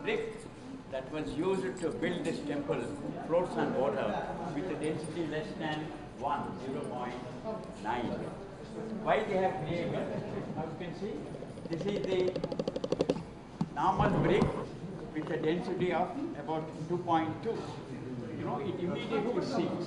brick that was used to build this temple floats on water with a density less than 0.9. Why they have created? Now you can see, this is the normal brick with a density of about 2.2. You know, it immediately sinks.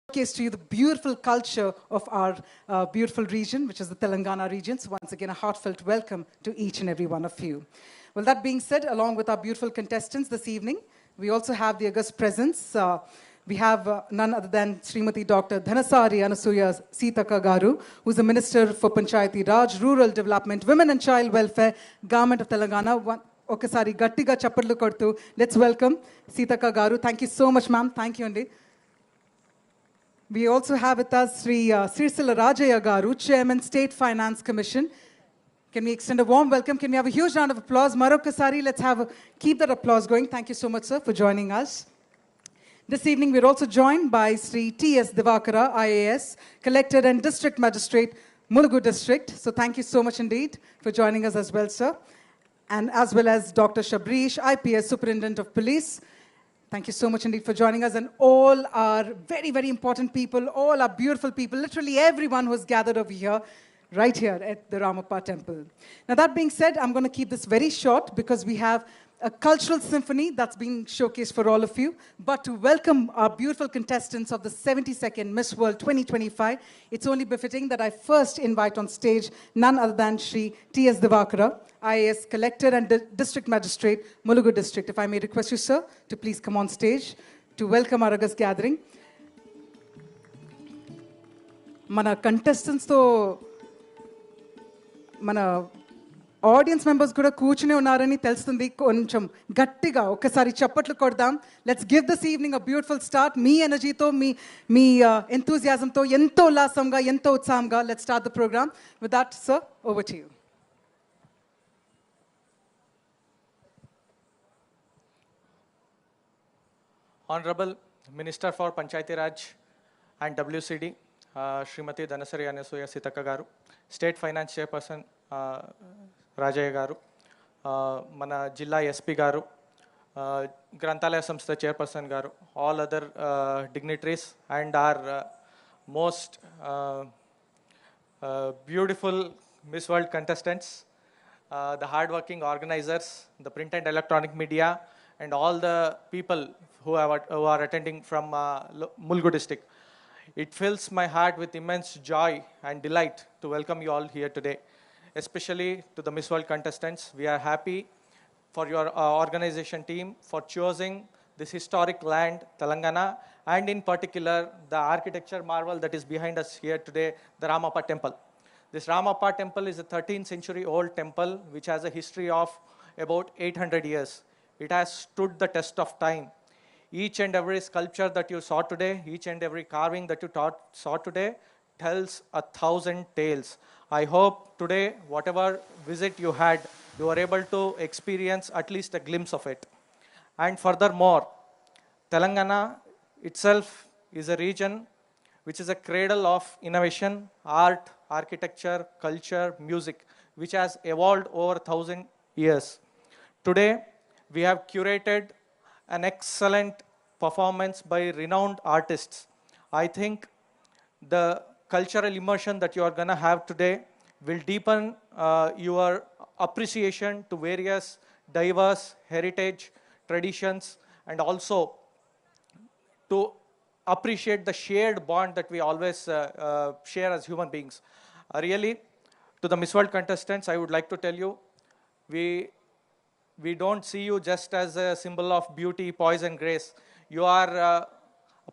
showcase to you the beautiful culture of our beautiful region, which is the Telangana region. So once again, a heartfelt welcome to each and every one of you. Well, that being said, along with our beautiful contestants this evening, we also have the august presence. We have none other than Srimati Dr. Dhanasari Anasuya Sitaka Garu, who is the Minister for Panchayati Raj, Rural Development, Women and Child Welfare, Government of Telangana. Okasari gattiga chappatlu kodtu. Let's welcome Sitaka Garu. Thank you so much, ma'am. Thank you, Andy. We also have with us Sri Sirsila Rajaya Garu, Chairman, State Finance Commission. Can we extend a warm welcome? Can we have a huge round of applause? Marokasari, let's keep that applause going. Thank you so much, sir, for joining us. This evening, we're also joined by Sri T.S. Divakara, IAS, Collector and District Magistrate, Mulugu District. So thank you so much indeed for joining us as well, sir. And as well as Dr. Shabrish, IPS, Superintendent of Police. Thank you so much indeed for joining us. And all our very, very important people, all our beautiful people, literally everyone who has gathered over here, right here at the Ramappa Temple. Now that being said, I'm going to keep this very short because we have a cultural symphony that's being showcased for all of you. But to welcome our beautiful contestants of the 72nd Miss World 2025, it's only befitting that I first invite on stage none other than Shri T.S. Divakara, IAS Collector and District Magistrate, Mulugu District. If I may request you, sir, to please come on stage to welcome our august gathering. Mana contestants to mana audience members kuda కూర్చునే ఉన్నారని తెలుస్తుంది కొంచెం గట్టిగా ఒకసారి చప్పట్లు కొడదాం. Let's give this evening a beautiful start. మీ ఎనర్జీతో మీ enthusiasm తో ఎంతో ఉల్లాసంగా ఎంతో ఉత్సాహంగా let's start the program. With that, sir, over to you. Honorable Minister for Panchayati Raj and WCD, Srimati Dhanasari Anasuya Sitaka Garu, State Finance Chairperson Rajaya Garu, Mana Jilla SP Garu, Granthalaya Samstha Chairperson Garu, all other dignitaries and our most beautiful Miss World contestants, the hardworking organizers, the print and electronic media, and all the people who are attending from Mulugu District. It fills my heart with immense joy and delight to welcome you all here today, especially to the Miss World contestants. We are happy for your organization team for choosing this historic land, Telangana, and in particular, the architecture marvel that is behind us here today, the Ramappa Temple. This Ramappa Temple is a 13th century old temple which has a history of about 800 years. It has stood the test of time. Each and every sculpture that you saw today, each and every carving that you saw today tells 1,000 tales. I hope today, whatever visit you had, you were able to experience at least a glimpse of it. And furthermore, Telangana itself is a region which is a cradle of innovation, art, architecture, culture, music, which has evolved over 1,000 years. Today, we have curated an excellent performance by renowned artists. I think the cultural immersion that you are going to have today will deepen your appreciation to various diverse heritage, traditions, and also to appreciate the shared bond that we always share as human beings. Really, to the Miss World contestants, I would like to tell you, we don't see you just as a symbol of beauty, poise, and grace. You are a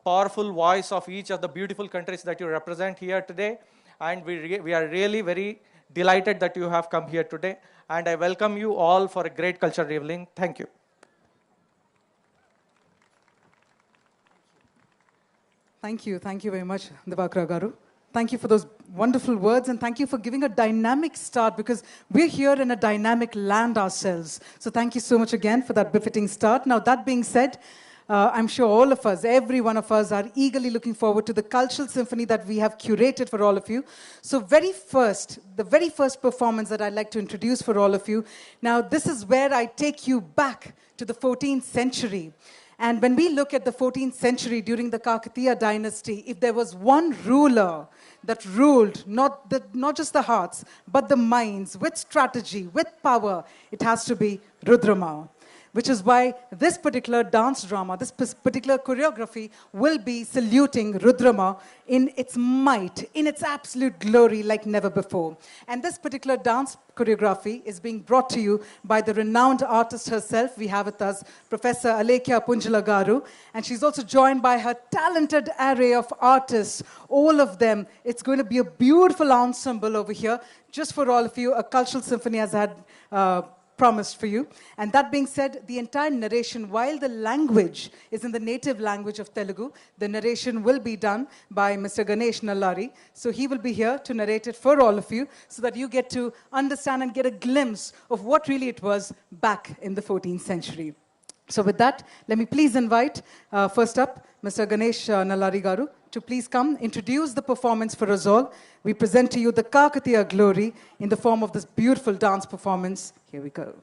powerful voice of each of the beautiful countries that you represent here today. And we are really very delighted that you have come here today. And I welcome you all for a great cultural evening. Thank you. Thank you. Thank you very much, Divakara Garu. Thank you for those wonderful words, and thank you for giving a dynamic start, because we're here in a dynamic land ourselves. So thank you so much again for that befitting start. Now, that being said, I'm sure all of us, every one of us, are eagerly looking forward to the cultural symphony that we have curated for all of you. So the very first performance that I'd like to introduce for all of you. Now, this is where I take you back to the 14th century. And when we look at the 14th century during the Kakatiya dynasty, if there was one ruler that ruled not just the hearts, but the minds, with strategy, with power, it has to be Rudrama. which is why this particular dance drama, this particular choreography will be saluting Rudrama in its might, in its absolute glory like never before. And this particular dance choreography is being brought to you by the renowned artist herself. We have with us Professor Alekhya Punjala Garu, and she's also joined by her talented array of artists, all of them. It's going to be a beautiful ensemble over here, just for all of you, a cultural symphony as I had promised for you. And that being said, the entire narration, while the language is in the native language of Telugu, the narration will be done by Mr. Ganesh Nallari. So he will be here to narrate it for all of you so that you get to understand and get a glimpse of what really it was back in the 14th century. So with that, let me please invite, first up, Mr. Ganesh Nallari Garu, to please come introduce the performance for us all. We present to you the Kakatiya glory in the form of this beautiful dance performance. Here we go.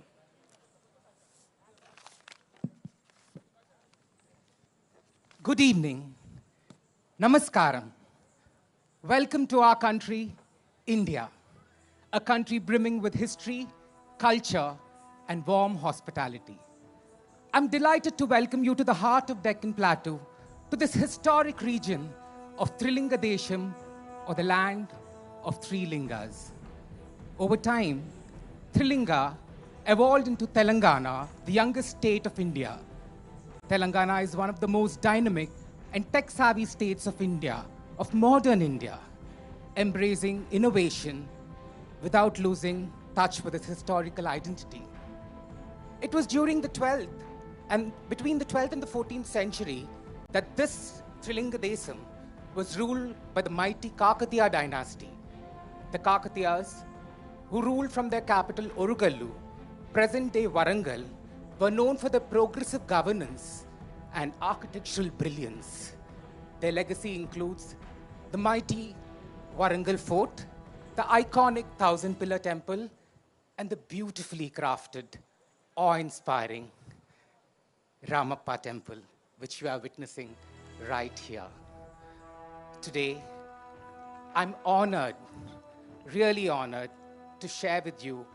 Good evening. Namaskaram. Welcome to our country, India, a country brimming with history, culture, and warm hospitality. I'm delighted to welcome you to the heart of Deccan Plateau, to this historic region of Trilinga Desham, or the land of three lingas. Over time, Trilinga evolved into Telangana, the youngest state of India. Telangana is one of the most dynamic and tech-savvy states of India, of modern India, embracing innovation without losing touch with its historical identity. It was during the 12th and between the 12th and the 14th century that this Trilinga Desam was ruled by the mighty Kakatiya dynasty. The Kakatiyas, who ruled from their capital Orugallu, present-day Warangal, were known for their progressive governance and architectural brilliance. Their legacy includes the mighty Warangal Fort, the iconic 1,000-pillar temple, and the beautifully crafted, awe-inspiring Ramappa Temple, which you are witnessing right here. Today, I'm honored, really honored, to share with you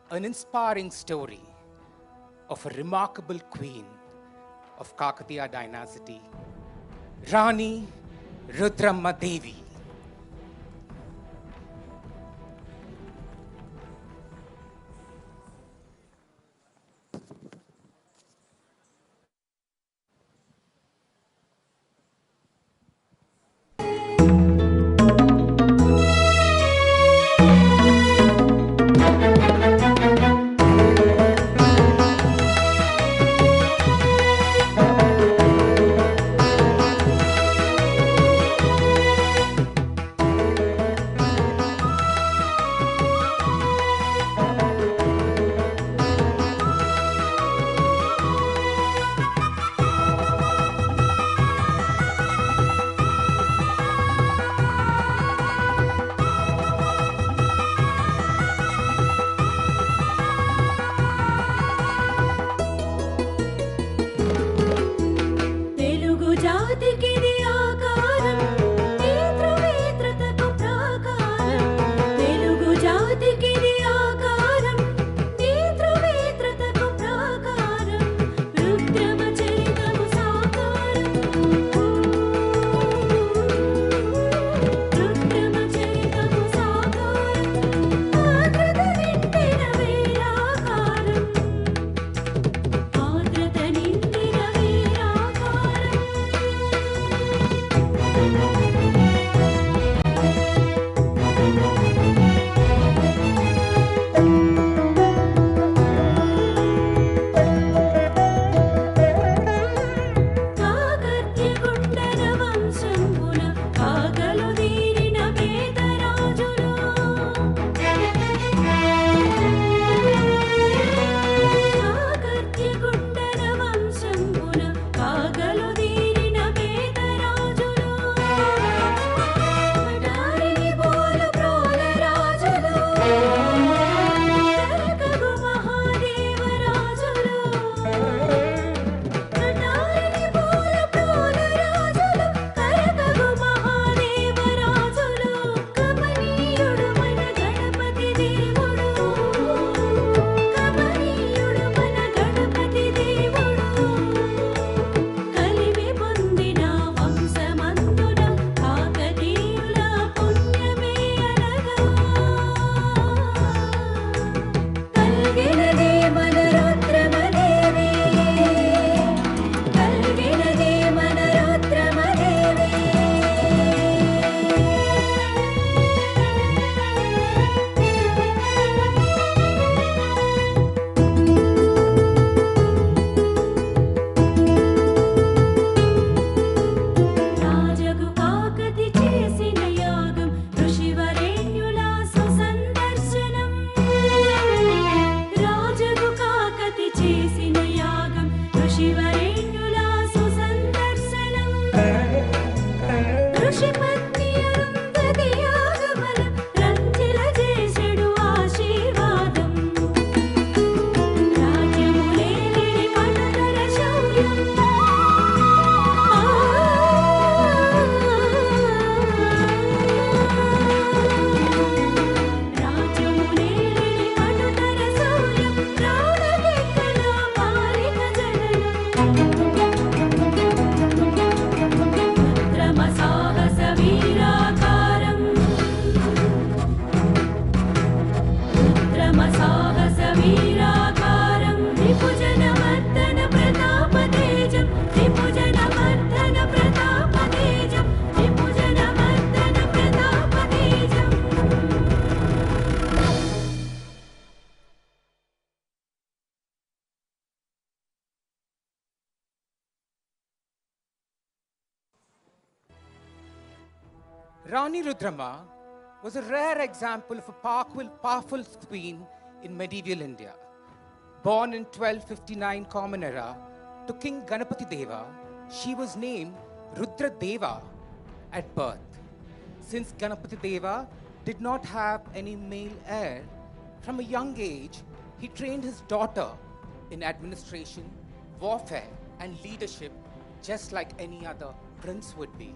an inspiring story of a remarkable queen of Kakatiya dynasty, Rani Rudrama Devi. Rani Rudrama was a rare example of a powerful queen in medieval India. Born in 1259 Common Era to King Ganapati Deva, she was named Rudradeva at birth. Since Ganapati Deva did not have any male heir, from a young age, he trained his daughter in administration, warfare, and leadership, just like any other prince would be.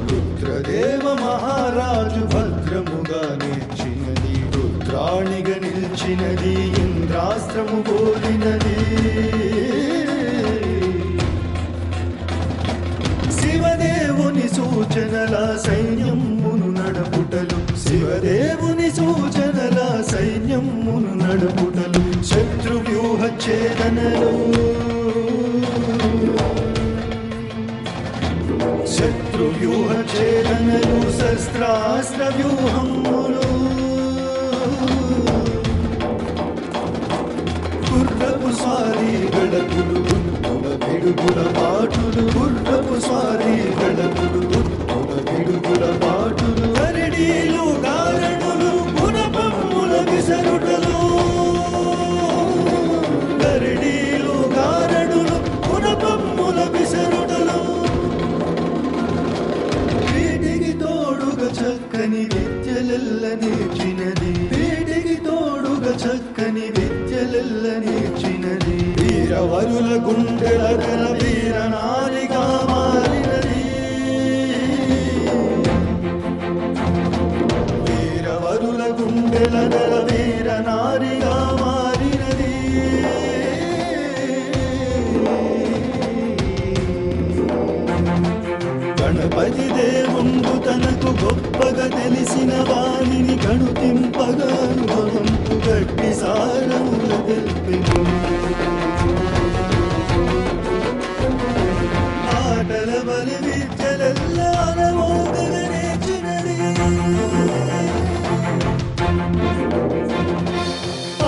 Rudradeva మహారాజు భద్రముగా నేర్చినది, రుద్రాణిగా నిల్చినది, ఇంద్రాస్త్రము పోలినది. శివదేవుని సూచనల సైన్యమును నడపుటలు, శివదేవుని సూచనల సైన్యమును నడపుటలు, శత్రువ్యూహ ఛేదనలు, శత్రువ్యూహ ఛేదనలు, శస్త్రాస్త్ర వ్యూహములు, గుర్రపు స్వారీ గడపులు, గుర్తుల పిడుగుల పాటులు, గుర్రపు స్వారీ గడపులు, గుర్తుల పిడుగుల పాటులు, గరిడీలు గారణులు, గుణపమ్ముల విసరుటలు, గరిడీలు గారణులు, గుణపమ్ముల విసరుటలు. వీటికి తోడుగా చక్కని విద్యలెల్ల నేర్చినది, వీటికి తోడుగా చక్కని విద్యలెల్ల నేర్చినది. వీరవరుల గుండెల గల వీరనారిగా మారినది, వీరవరుల గుండెల గల వీరనారిగా మారినది. గణపతి దేవుండు తనకు గొప్పగా తెలిసిన వాణిని గణుతింపగా అనుభవంపు గట్టి సారముల తెల్పెను. ఆటల బలి విద్యలెల్ల అనమోగగా నేర్చినది,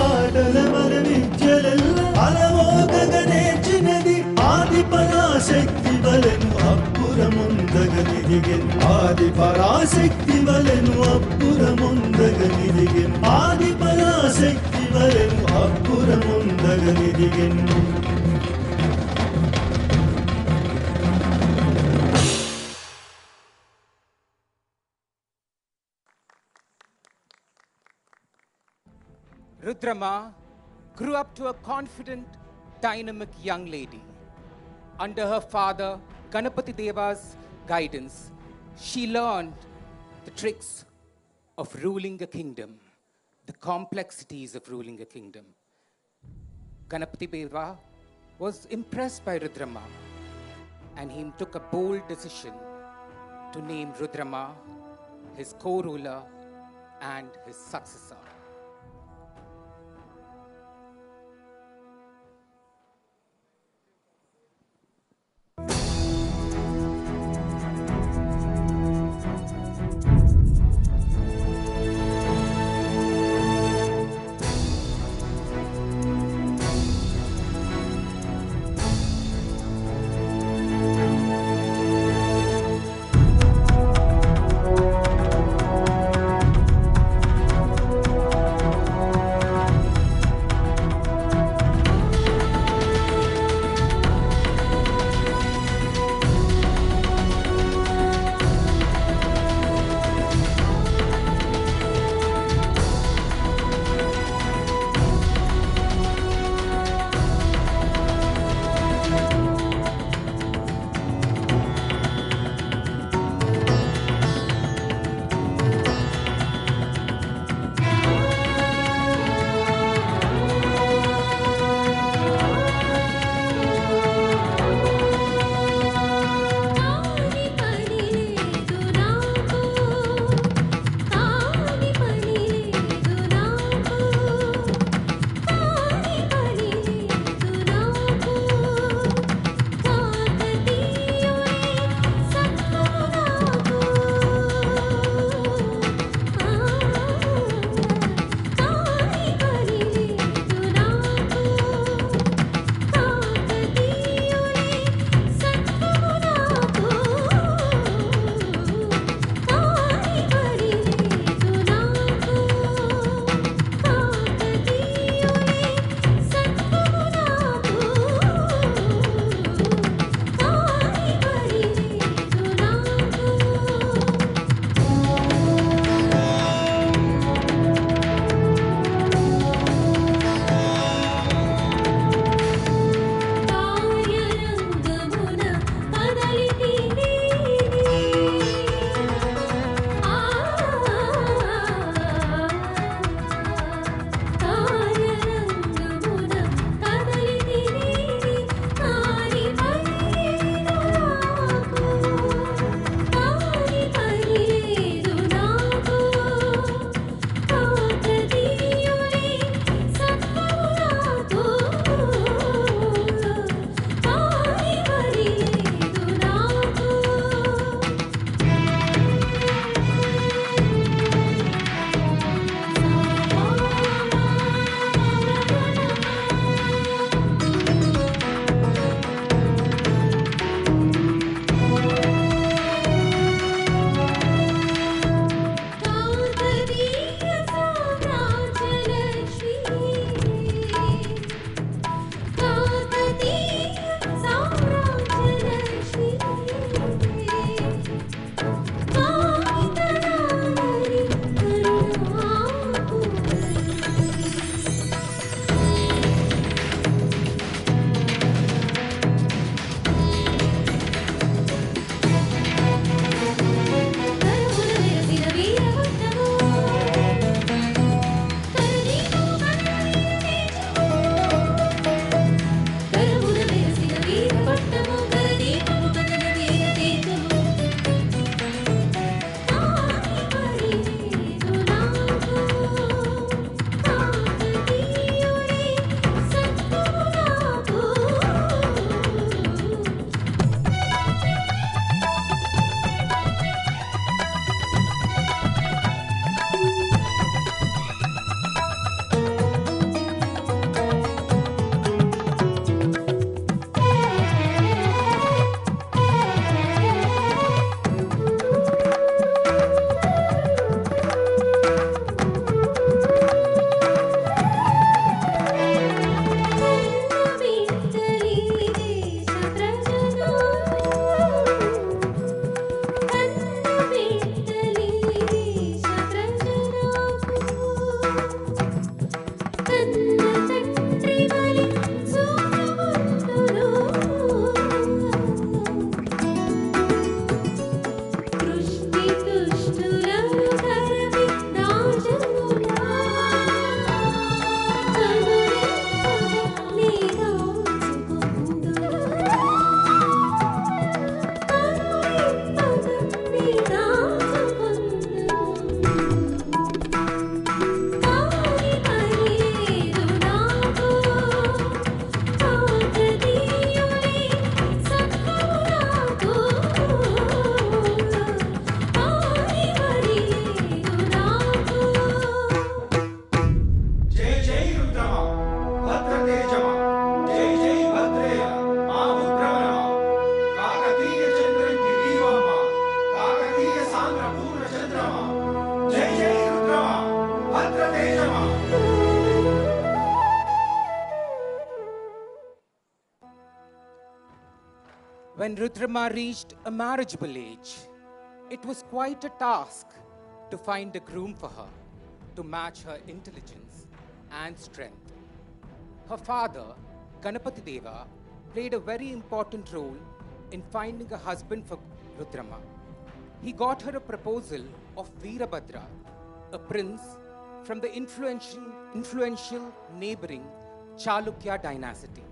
ఆటల బలి విద్యలెల్ల అనమోగగా నేర్చినది. ఆది పరాశక్తి వలెను అప్పురముందగనిదిగెన్, ఆది పరాశక్తి వలెను అప్పురముందగనిదిగెన్, ఆది పరాశక్తి వలెను అప్పురముందగనిదిగెన్. Rudrama grew up to a confident, dynamic young lady. Under her father, Ganapati Deva's guidance, she learned the tricks of ruling a kingdom, the complexities of ruling a kingdom. Ganapati Deva was impressed by Rudrama, and he took a bold decision to name Rudrama his co-ruler and his successor. When Rudrama reached a marriageable age, it was quite a task to find a groom for her to match her intelligence and strength. Her father, Ganapati Deva, played a very important role in finding a husband for Rudrama. He got her a proposal of Veerabhadra, a prince from the influential neighboring Chalukya dynasty.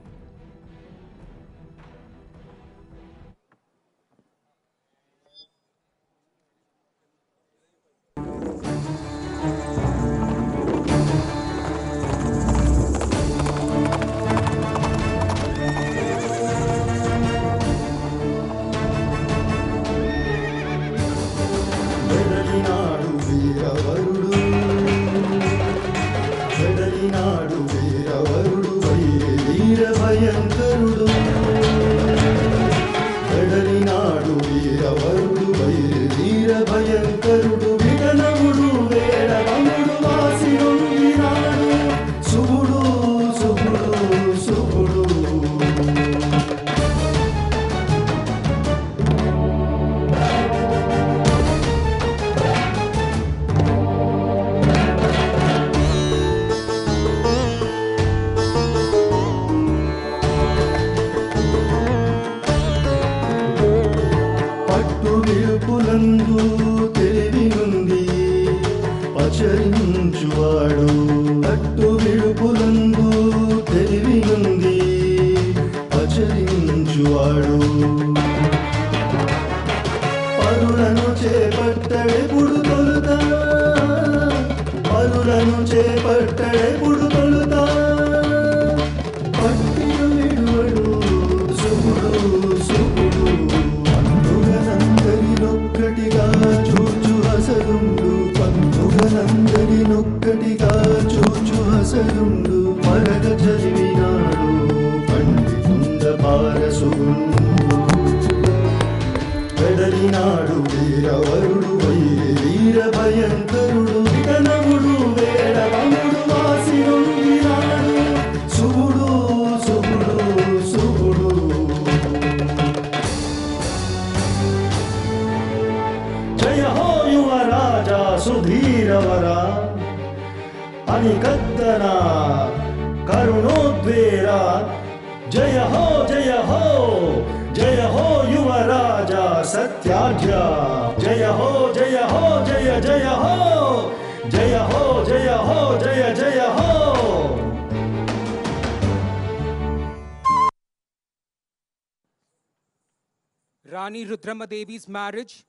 Rani Rudrama Devi's marriage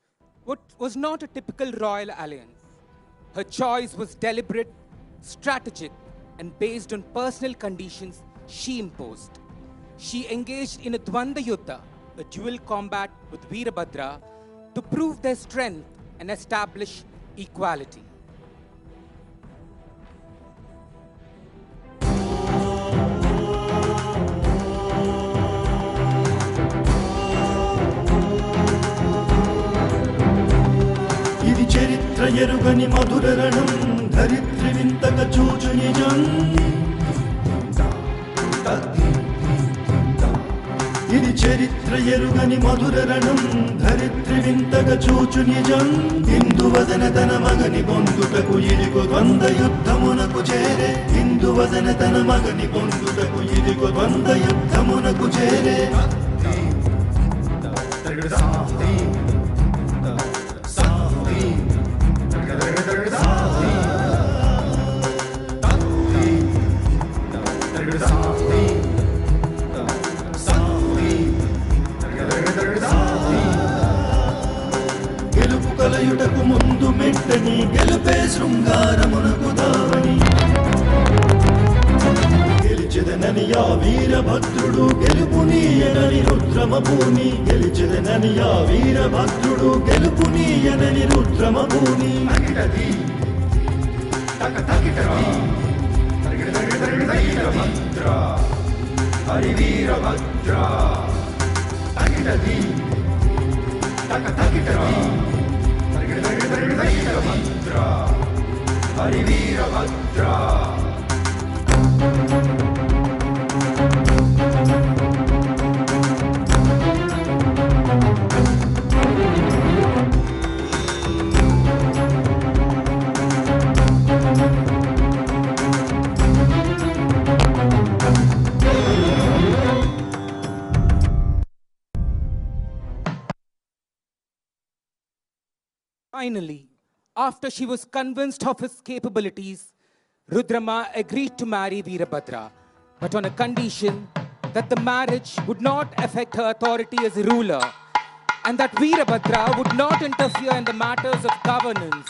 was not a typical royal alliance. Her choice was deliberate, strategic, and based on personal conditions she imposed. She engaged in a Dvanda Yuddha, a dual combat with Veerabhadra, to prove their strength and establish equality. చరిత్ర ఎరుగని మధురరణం ధరిత్రి వింతక చూచు నిజం ఇది చరిత్ర ఎరుగని మధుర రణం ధరిత్రి వింతగా చూచు నిజం హిందువదన తన మగని పొందుటకు ఇదిగో ద్వంద్వ యుద్ధమునకు చేరే హిందువదన తన మగని పొందుటకు ఇదిగో ద్వంద్వ యుద్ధమునకు చేరే గెలుపు కలయుటకు ముందు మెట్టని గెలుపే శృంగారమునకు దావని గెలిచెదనని ఆ వీరభద్రుడు గెలుపు నీయనని రుద్రమ భూమి గెలిచెదనని ఆ వీరభద్రుడు గెలుపు నీయనని రుద్రమ భూమి Hari Veerabhadra Hari Veerabhadra Finally, after she was convinced of his capabilities, Rudrama agreed to marry Veerabhadra, but on a condition that the marriage would not affect her authority as a ruler and that Veerabhadra would not interfere in the matters of governance.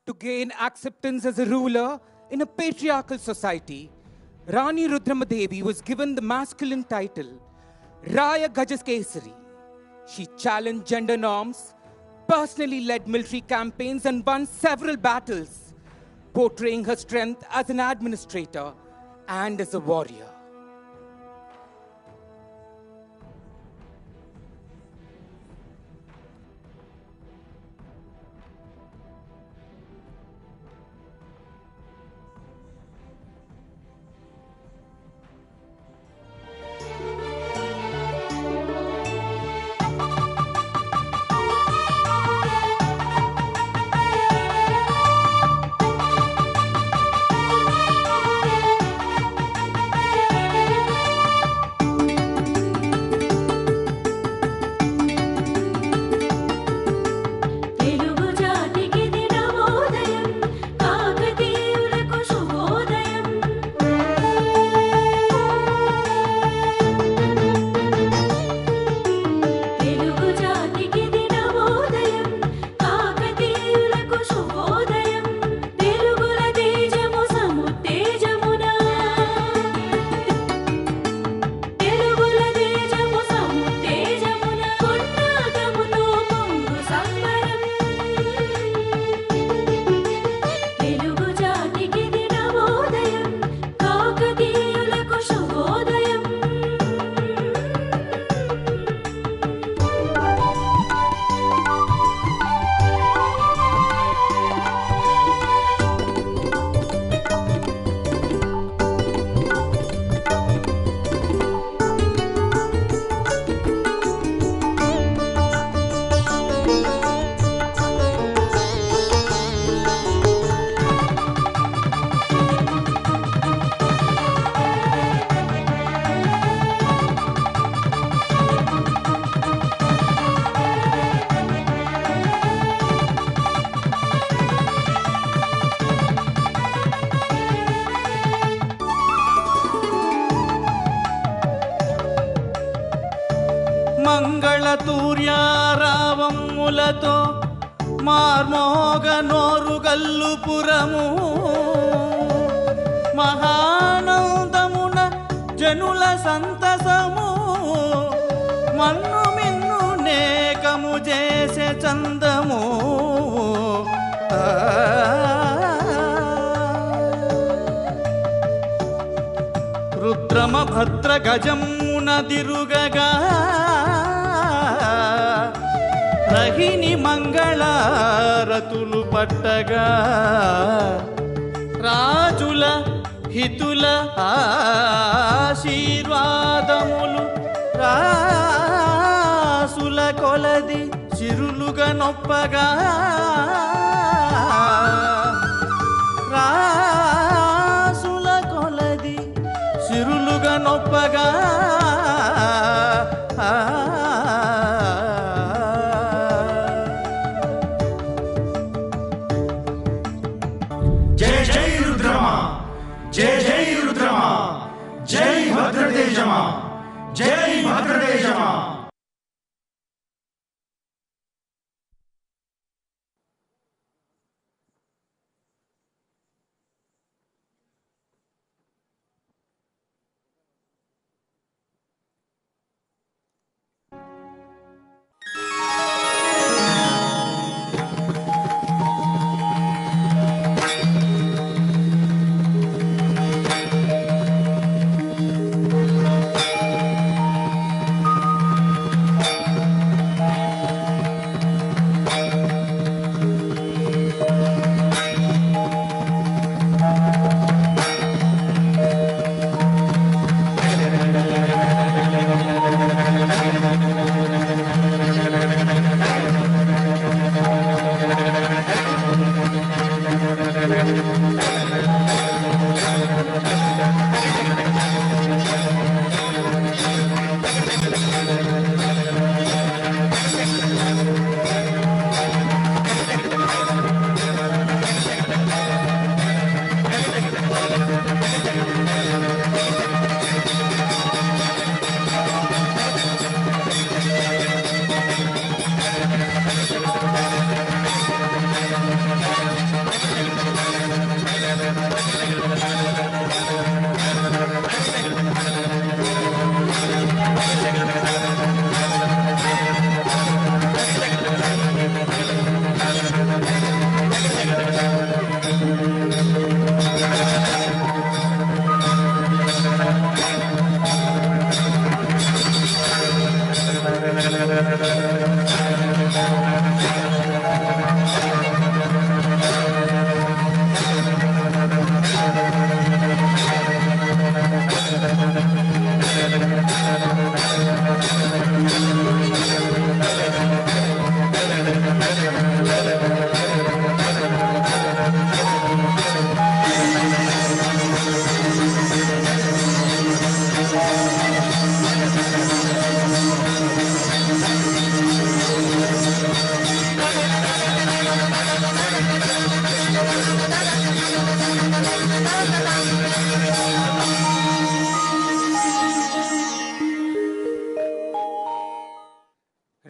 To gain acceptance as a ruler in a patriarchal society, Rani Rudrama Devi was given the masculine title Raya Gajaskesari. She challenged gender norms, personally led military campaigns and won several battles, portraying her strength as an administrator and as a warrior. నాదములతో మార్మోగ నోరుగల్లు పురము మహానందమున జనుల సంతసము మన్ను మిన్ను నేకము చేసే చందము రుద్రమ భద్ర గజమున దిరుగగా రహిణి మంగళారతులు పట్టగా రాజుల హితుల ఆశీర్వాదములు రాసుల కొలది చిరులుగా నొప్పగా రాసుల కొలది చిరులుగా నొప్పగా జై జై రుద్రమా జై జై రుద్రమా జై భద్రతేజమా జై భద్రతేజమా.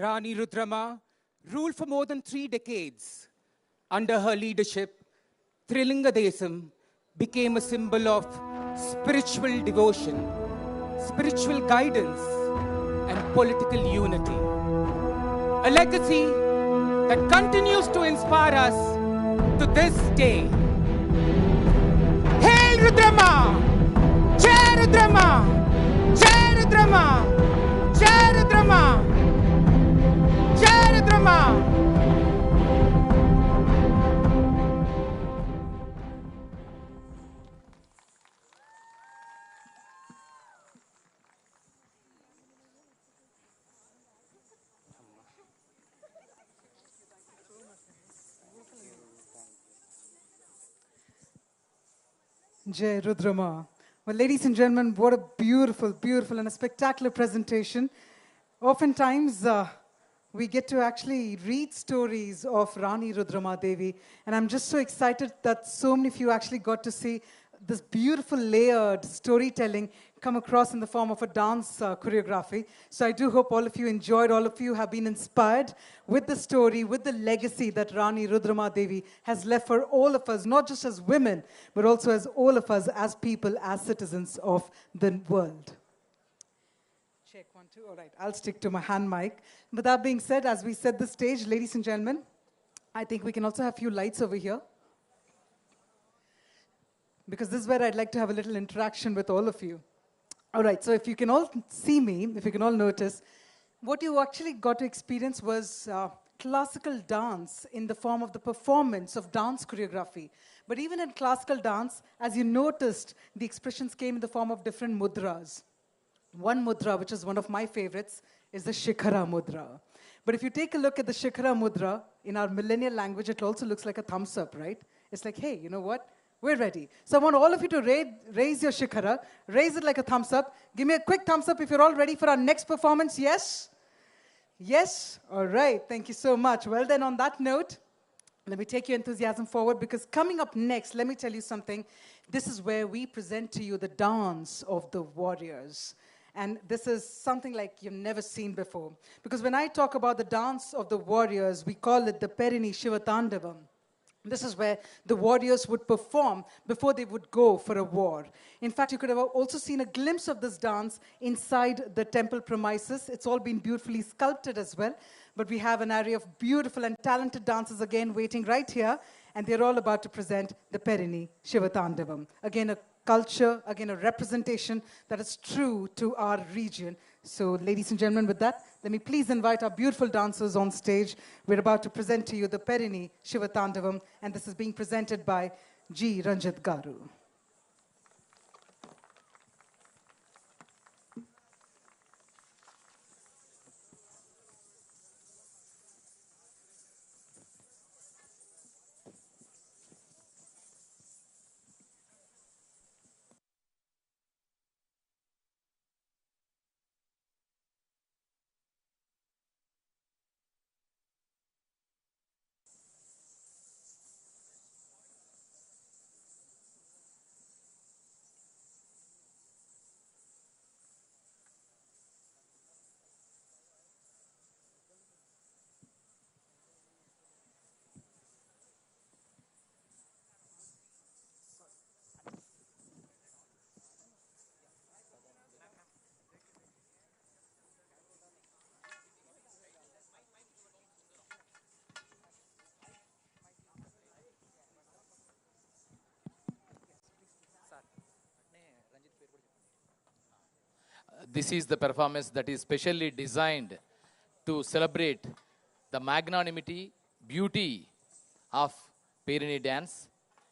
Rani Rudrama ruled for more than 3 decades. Under her leadership, Trilingadesam became a symbol of spiritual devotion, spiritual guidance, and political unity. A legacy that continues to inspire us to this day. Hail Rudrama! Jai Rudrama! Jai Rudrama! Jai Rudrama! Jai Rudrama! Jai Rudrama. Well, ladies and gentlemen, what a beautiful, beautiful and a spectacular presentation. Oftentimes, we get to actually read stories of Rani Rudrama Devi, and I'm just so excited that so many of you actually got to see this beautiful layered storytelling come across in the form of a dance choreography. So I do hope all of you enjoyed, all of you have been inspired with the story, with the legacy that Rani Rudrama Devi has left for all of us, not just as women, but also as all of us, as people, as citizens of the world. Check 1, 2. All right, I'll stick to my hand mic. With that being said, as we set the stage, ladies and gentlemen, I think we can also have a few lights over here, because this is where I'd like to have a little interaction with all of you. All right, so if you can all see me, if you can all notice, what you actually got to experience was classical dance in the form of the performance of dance choreography. But even in classical dance, as you noticed, the expressions came in the form of different mudras. One mudra, which is one of my favorites, is the Shikhara mudra. But if you take a look at the Shikhara mudra, in our millennial language, it also looks like a thumbs up, right? It's like, hey, you know what? We're ready. So I want all of you to raise your Shikhara, raise it like a thumbs up. Give me a quick thumbs up if you're all ready for our next performance. Yes? Yes? All right. Thank you so much. Well, then on that note, let me take your enthusiasm forward, because coming up next, let me tell you something. This is where we present to you the dance of the warriors. And this is something like you've never seen before. Because when I talk about the dance of the warriors, we call it the Perini Shivatandavam. This is where the warriors would perform before they would go for a war. In fact, you could have also seen a glimpse of this dance inside the temple premises. It's all been beautifully sculpted as well. But we have an array of beautiful and talented dancers again waiting right here. And they're all about to present the Perini Shivatandavam. Again, a culture, again, a representation that is true to our region. So, ladies and gentlemen, with that, let me please invite our beautiful dancers on stage. We're about to present to you the Perini Shivatandavam, and this is being presented by G. Ranjit Garu. This is the performance that is specially designed to celebrate the magnanimity, beauty of Perini dance.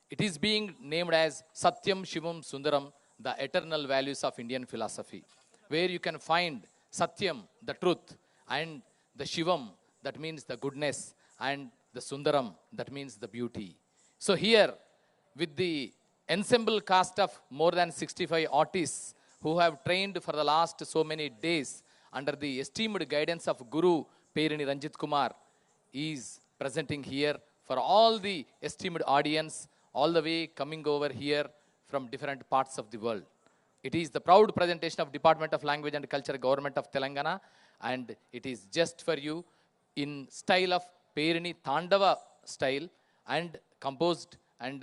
It is being named as Satyam Shivam Sundaram, the eternal values of Indian philosophy, where you can find Satyam, the truth, and the Shivam, that means the goodness, and the Sundaram, that means the beauty. So here, with the ensemble cast of more than 65 artists, who have trained for the last so many days under the esteemed guidance of Guru Perini Ranjit Kumar, is presenting here for all the esteemed audience, all the way coming over here from different parts of the world. It is the proud presentation of Department of Language and Culture, Government of Telangana, and it is just for you in style of Perini Tandava style, and composed and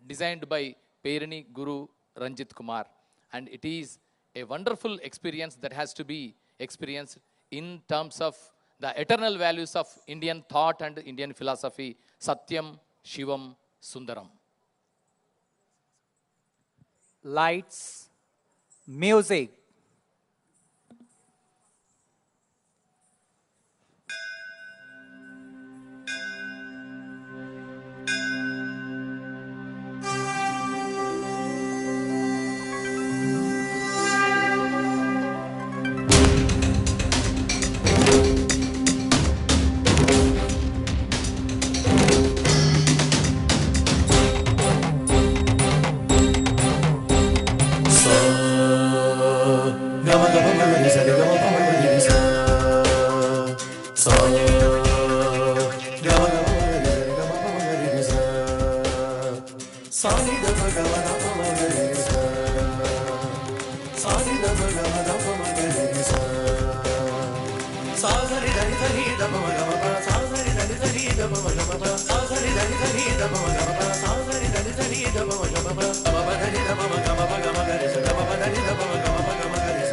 designed by Perini Guru Ranjit Kumar. And it is a wonderful experience that has to be experienced in terms of the eternal values of Indian thought and Indian philosophy, Satyam, Shivam, Sundaram. Lights, music. Sorry the ಮ ಗ ಮ the ಪ ಮ ಗ ರಿ ರಿ ಸ ಸಾ ಸ ರಿ ದ ನಿ ದ ನಿ ದ ಪ ಮ ಗ ಮ ಪ ಸಾ ಸ ರಿ ದ ನಿ ದ ನಿ ದ ಪ ಮ ಗ ಮ ಪ ಸಾ ಸ ರಿ ದ ನಿ ದ ನಿ ದ ಪ ಮ ಗ ಮ ಪ ಸಾ ಸ ರಿ ದ ನಿ ದ ನಿ ದ ಪ ಮ ಗ ಮ ಪ ದ ಮ ಪ ದ ನಿ ದ ಪ ಮ ಗ ಮ ಪ ಗ ಮ ಗ ರಿ ಸ ದ ಮ ಪ ದ ನಿ ದ ಪ ಮ ಗ ಮ ಪ ಗ ಮ ಗ ರಿ ಸ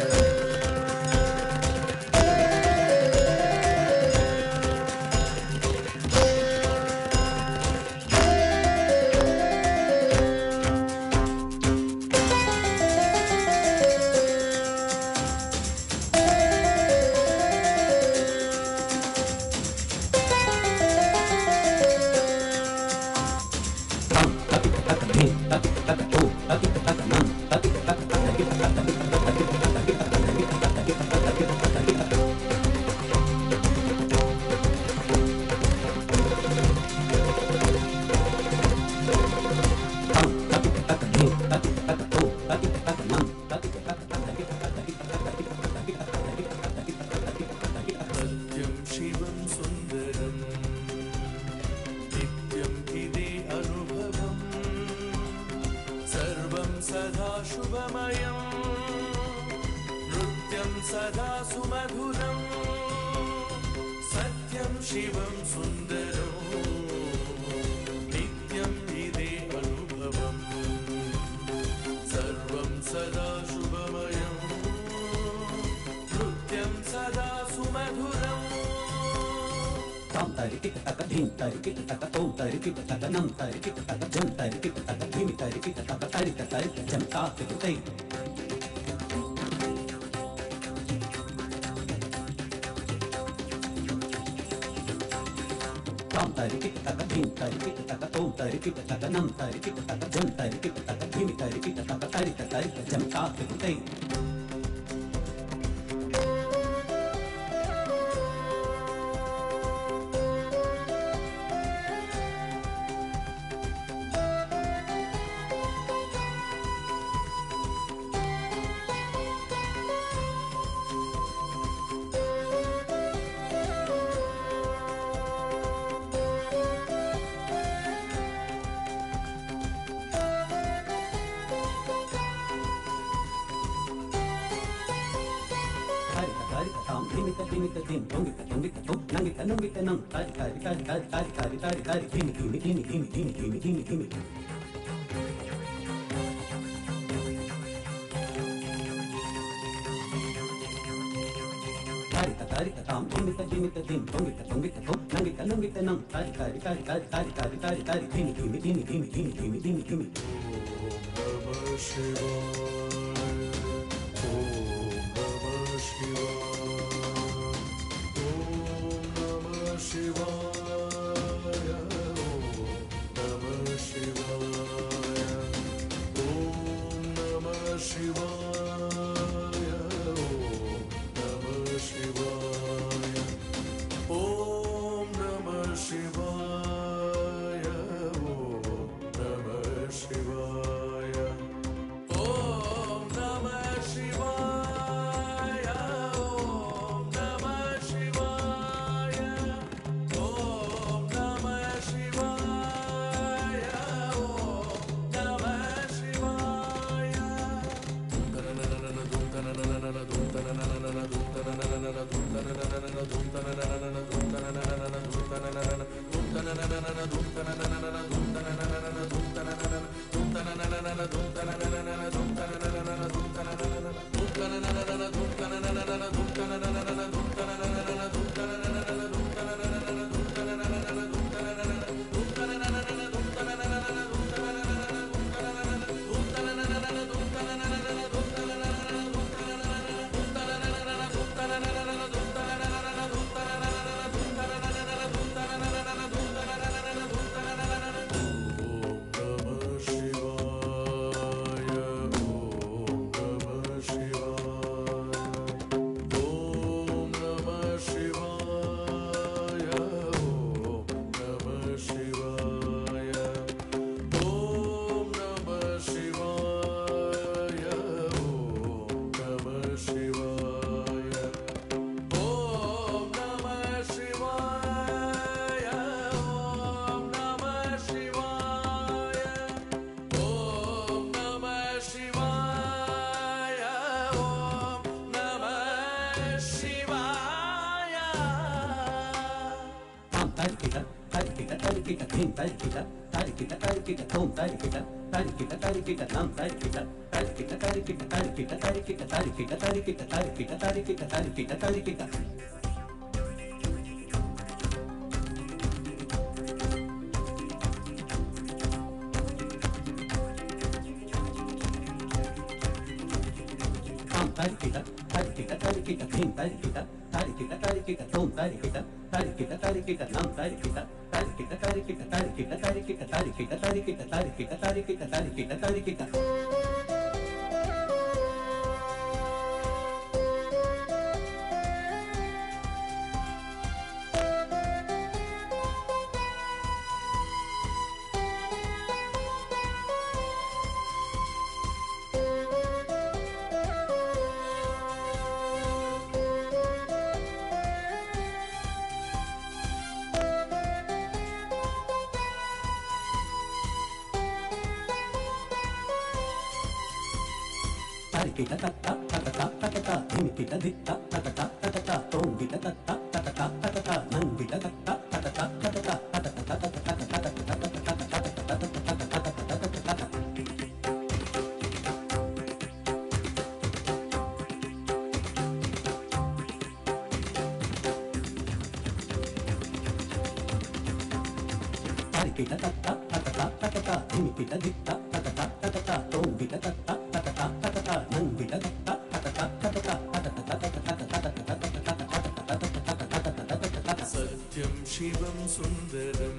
सत्यं शिवं सुन्दरं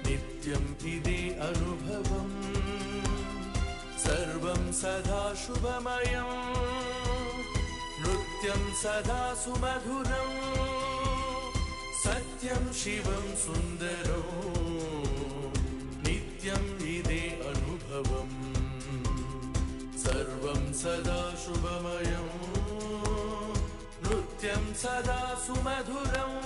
नित्यं इदे अनुभवम् सर्वं सदा शुभमयं नृत्यं सदा सुमधुरम् सत्यं शिवं सुन्दरं नित्यं इदे अनुभवम् सर्वं सदा शुभमयं नृत्यं सदा सुमधुरम्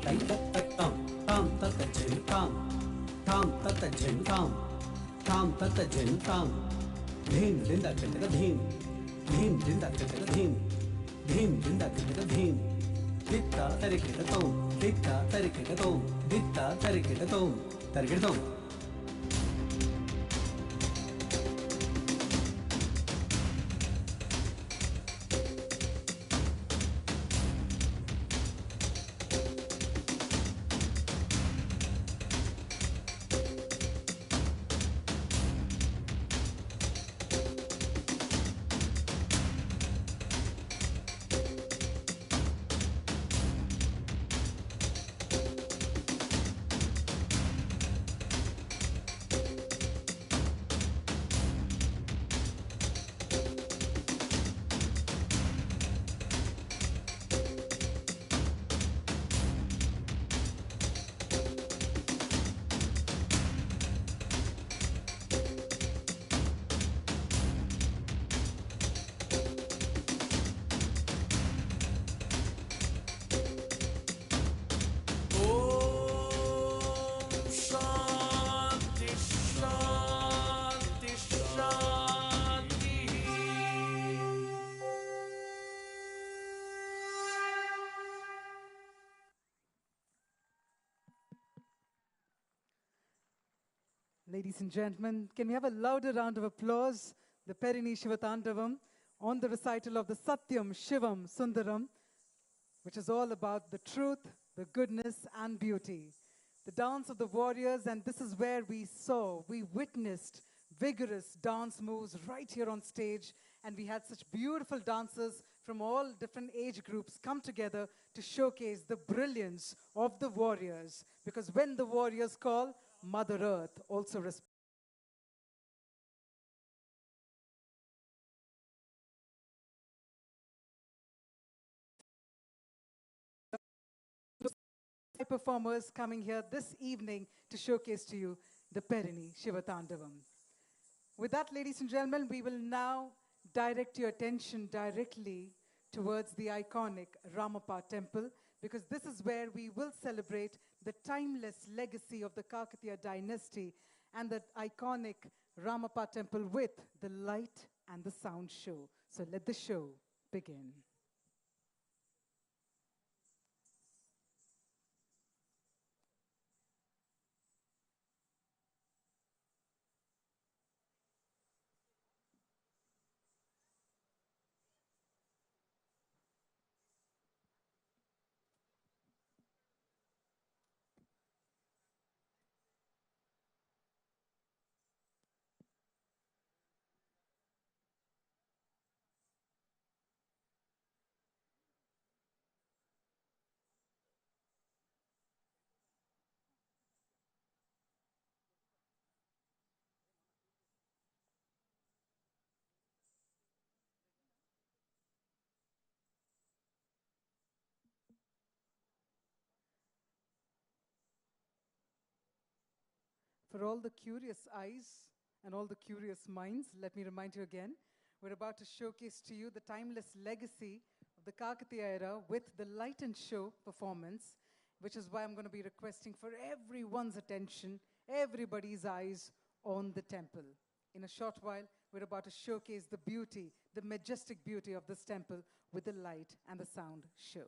tam tam tata jen tam tam tata jen tam tam tata jen tam dhim dinda kitaka dhim dhim dinda kitaka dhim dhim dinda kitaka dhim ditta tarikita tom ditta tarikita tom ditta tarikita tom tarikita tom. Ladies and gentlemen, can we have a louder round of applause? The Perini Shivatandavam on the recital of the Satyam Shivam Sundaram, which is all about the truth, the goodness and beauty. The dance of the warriors, and this is where we witnessed vigorous dance moves right here on stage, and we had such beautiful dancers from all different age groups come together to showcase the brilliance of the warriors, because when the warriors call, Mother Earth also responds. Performers coming here this evening to showcase to you the Perini Shivatandavam. With that, ladies and gentlemen, we will now direct your attention directly towards the iconic Ramappa Temple, because this is where we will celebrate the timeless legacy of the Kakatiya dynasty and the iconic Ramappa Temple with the light and the sound show. So let the show begin. For all the curious eyes and all the curious minds, let me remind you again, we're about to showcase to you the timeless legacy of the Kakatiya era with the light and show performance, which is why I'm going to be requesting for everyone's attention, everybody's eyes on the temple. In a short while, we're about to showcase the beauty, the majestic beauty of this temple with the light and the sound show.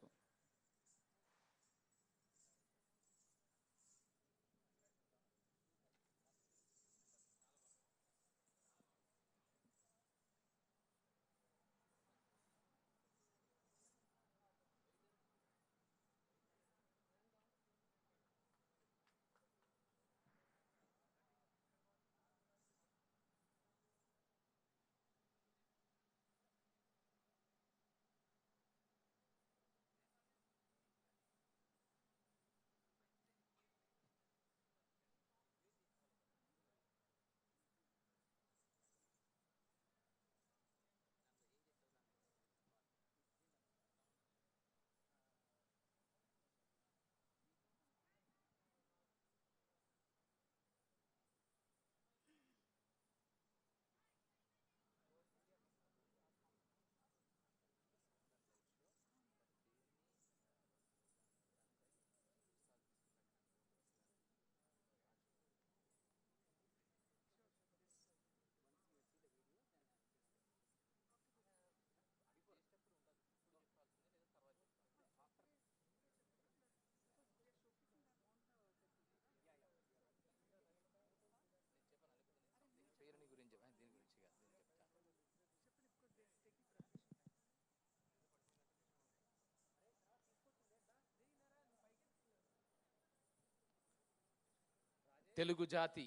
Telugu జాతి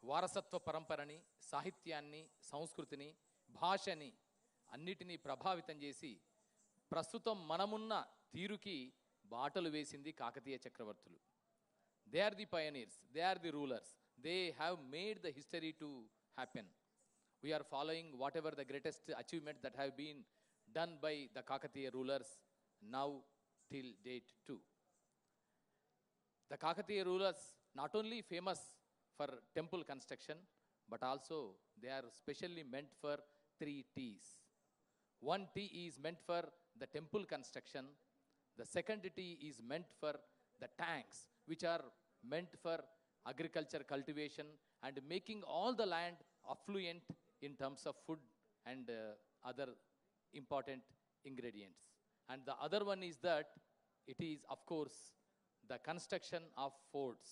వారసత్వ పరంపరని, సాహిత్యాన్ని, సంస్కృతిని, భాషని అన్నిటినీ ప్రభావితం చేసి ప్రస్తుతం మనమున్న తీరుకి బాటలు వేసింది కాకతీయ చక్రవర్తులు. They are the pioneers, they are the rulers, they have made the history to happen. We are following whatever the greatest achievements that have been done by the Kakatiya rulers now till date too. The Kakatiya rulers not only famous for temple construction, but also they are specially meant for 3 T's. One T is meant for the temple construction. The second T is meant for the tanks, which are meant for agriculture cultivation and making all the land affluent in terms of food and other important ingredients. And the other one is that it is, of course, the construction of forts.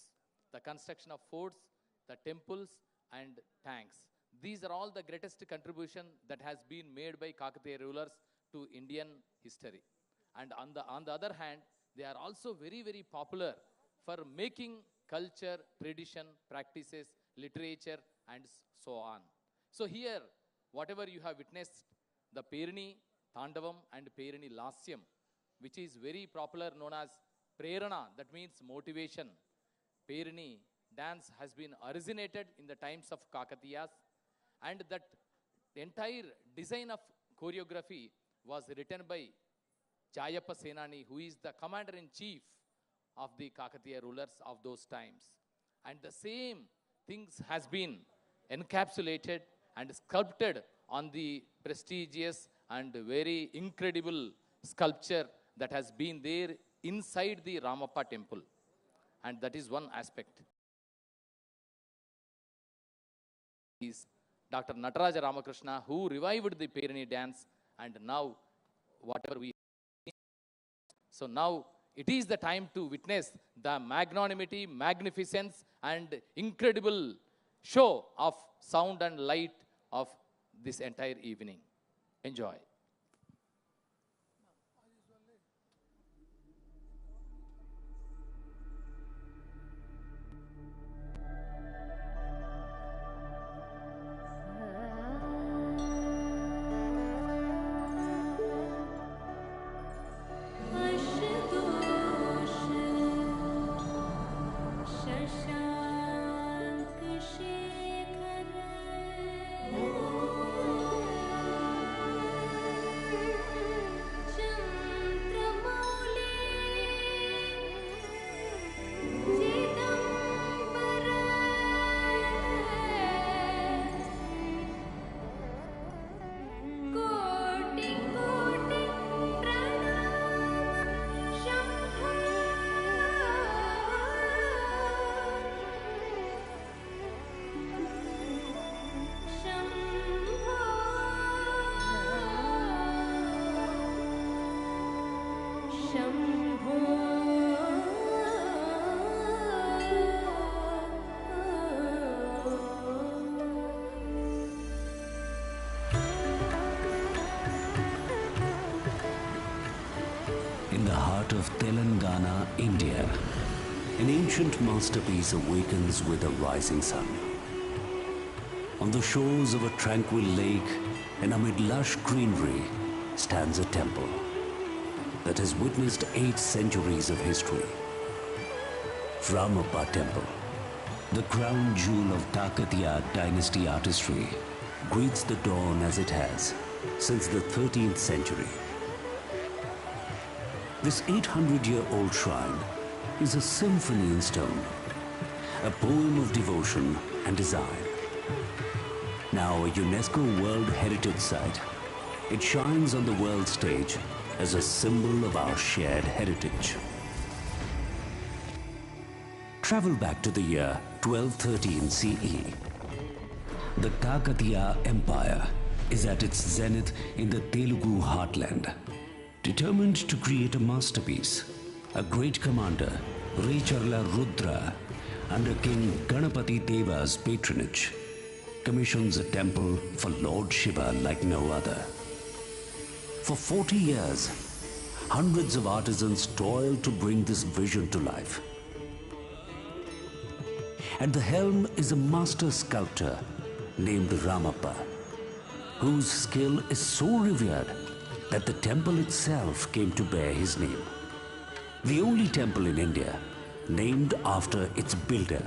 The construction of forts, the temples and tanks. These are all the greatest contribution that has been made by Kakatiya rulers to Indian history. And on the other hand, they are also very, very popular for making culture, tradition, practices, literature, and so on. So here, whatever you have witnessed, the Perini Tandavam and Perini Lasyam, which is very popular, known as Prerana, that means motivation. Perini dance has been originated in the times of Kakatiyas, and that entire design of choreography was written by Jayappa Senani, who is the commander-in-chief of the Kakatiya rulers of those times. And the same things has been encapsulated and sculpted on the prestigious and very incredible sculpture that has been there inside the Ramappa Temple. And that is one aspect. Is Dr. Nataraja Ramakrishna, who revived the Perini dance, and now whatever we... So now it is the time to witness the magnanimity, magnificence, and incredible show of sound and light of this entire evening. Enjoy. In the heart of Telangana, India, an ancient masterpiece awakens with a rising sun. On the shores of a tranquil lake and amid lush greenery stands a temple that has witnessed 8 centuries of history. Ramappa Temple, the crown jewel of Kakatiya dynasty artistry, greets the dawn as it has since the 13th century. This 800-year-old shrine is a symphony in stone, a poem of devotion and design. Now a UNESCO World Heritage Site, it shines on the world stage as a symbol of our shared heritage. Travel back to the year 1213 CE. The Kakatiya Empire is at its zenith in the Telugu heartland. Determined to create a masterpiece, a great commander, Recharla Rudra, under King Ganapati Deva's patronage, commissions a temple for Lord Shiva like no other. For 40 years, hundreds of artisans toiled to bring this vision to life. At the helm is a master sculptor named Ramappa, whose skill is so revered that the temple itself came to bear his name. The only temple in India named after its builder.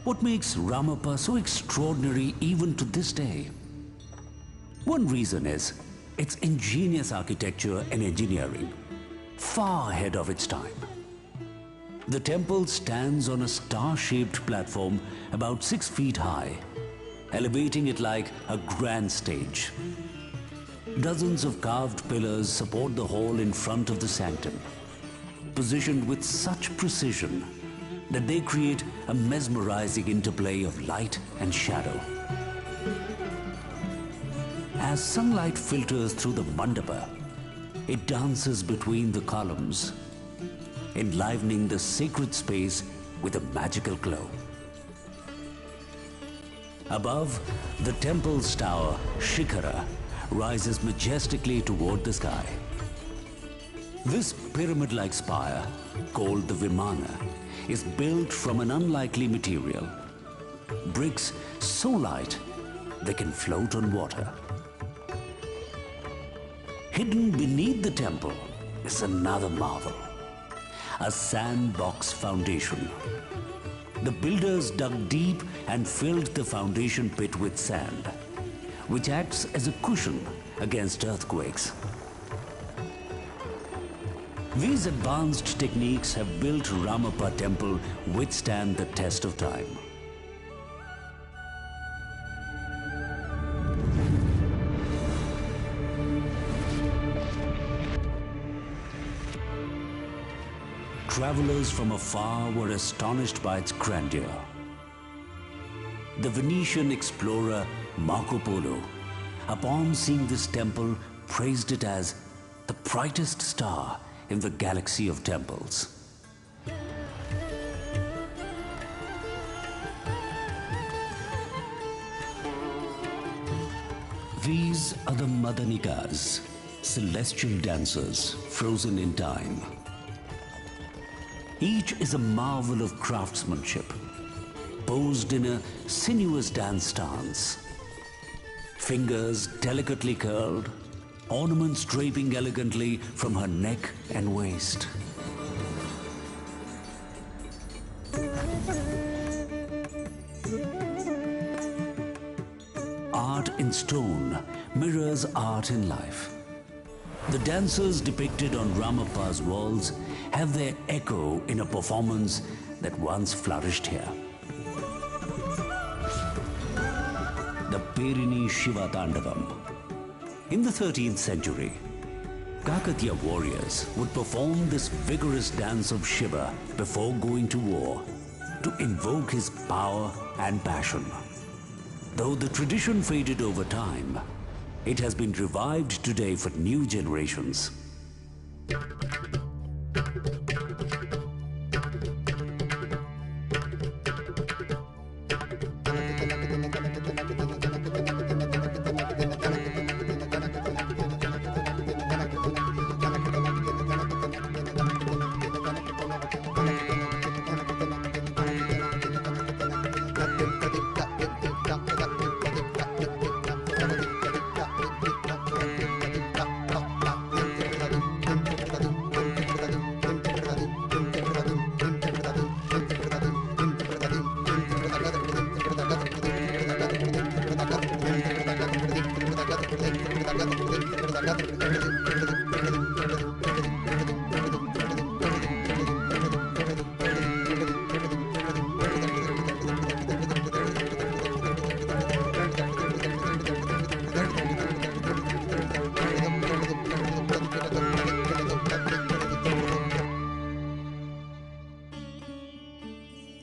What makes Ramappa so extraordinary even to this day? One reason is its ingenious architecture and engineering, far ahead of its time. The temple stands on a star-shaped platform about 6 feet high, elevating it like a grand stage. Dozens of carved pillars support the hall in front of the sanctum, positioned with such precision that they create a mesmerizing interplay of light and shadow. As sunlight filters through the mandapa, it dances between the columns, enlivening the sacred space with a magical glow. Above, the temple's tower, Shikhara, rises majestically toward the sky. This pyramid-like spire, called the Vimana, is built from an unlikely material. Bricks so light they can float on water. Hidden beneath the temple is another marvel, a sandbox foundation. The builders dug deep and filled the foundation pit with sand, which acts as a cushion against earthquakes. These advanced techniques have built Ramappa Temple withstand the test of time. Travelers from afar were astonished by its grandeur. The Venetian explorer Marco Polo, upon seeing this temple, praised it as the brightest star in the galaxy of temples. These are the Madanikas, celestial dancers frozen in time. Each is a marvel of craftsmanship, posed in a sinuous dance stance. Fingers delicately curled, ornaments draping elegantly from her neck and waist. Art in stone mirrors art in life. The dancers depicted on Ramappa's walls have their echo in a performance that once flourished here. The Perini Shiva Tandavam. In the 13th century, Kakatiya warriors would perform this vigorous dance of Shiva before going to war to invoke his power and passion. Though the tradition faded over time, it has been revived today for new generations.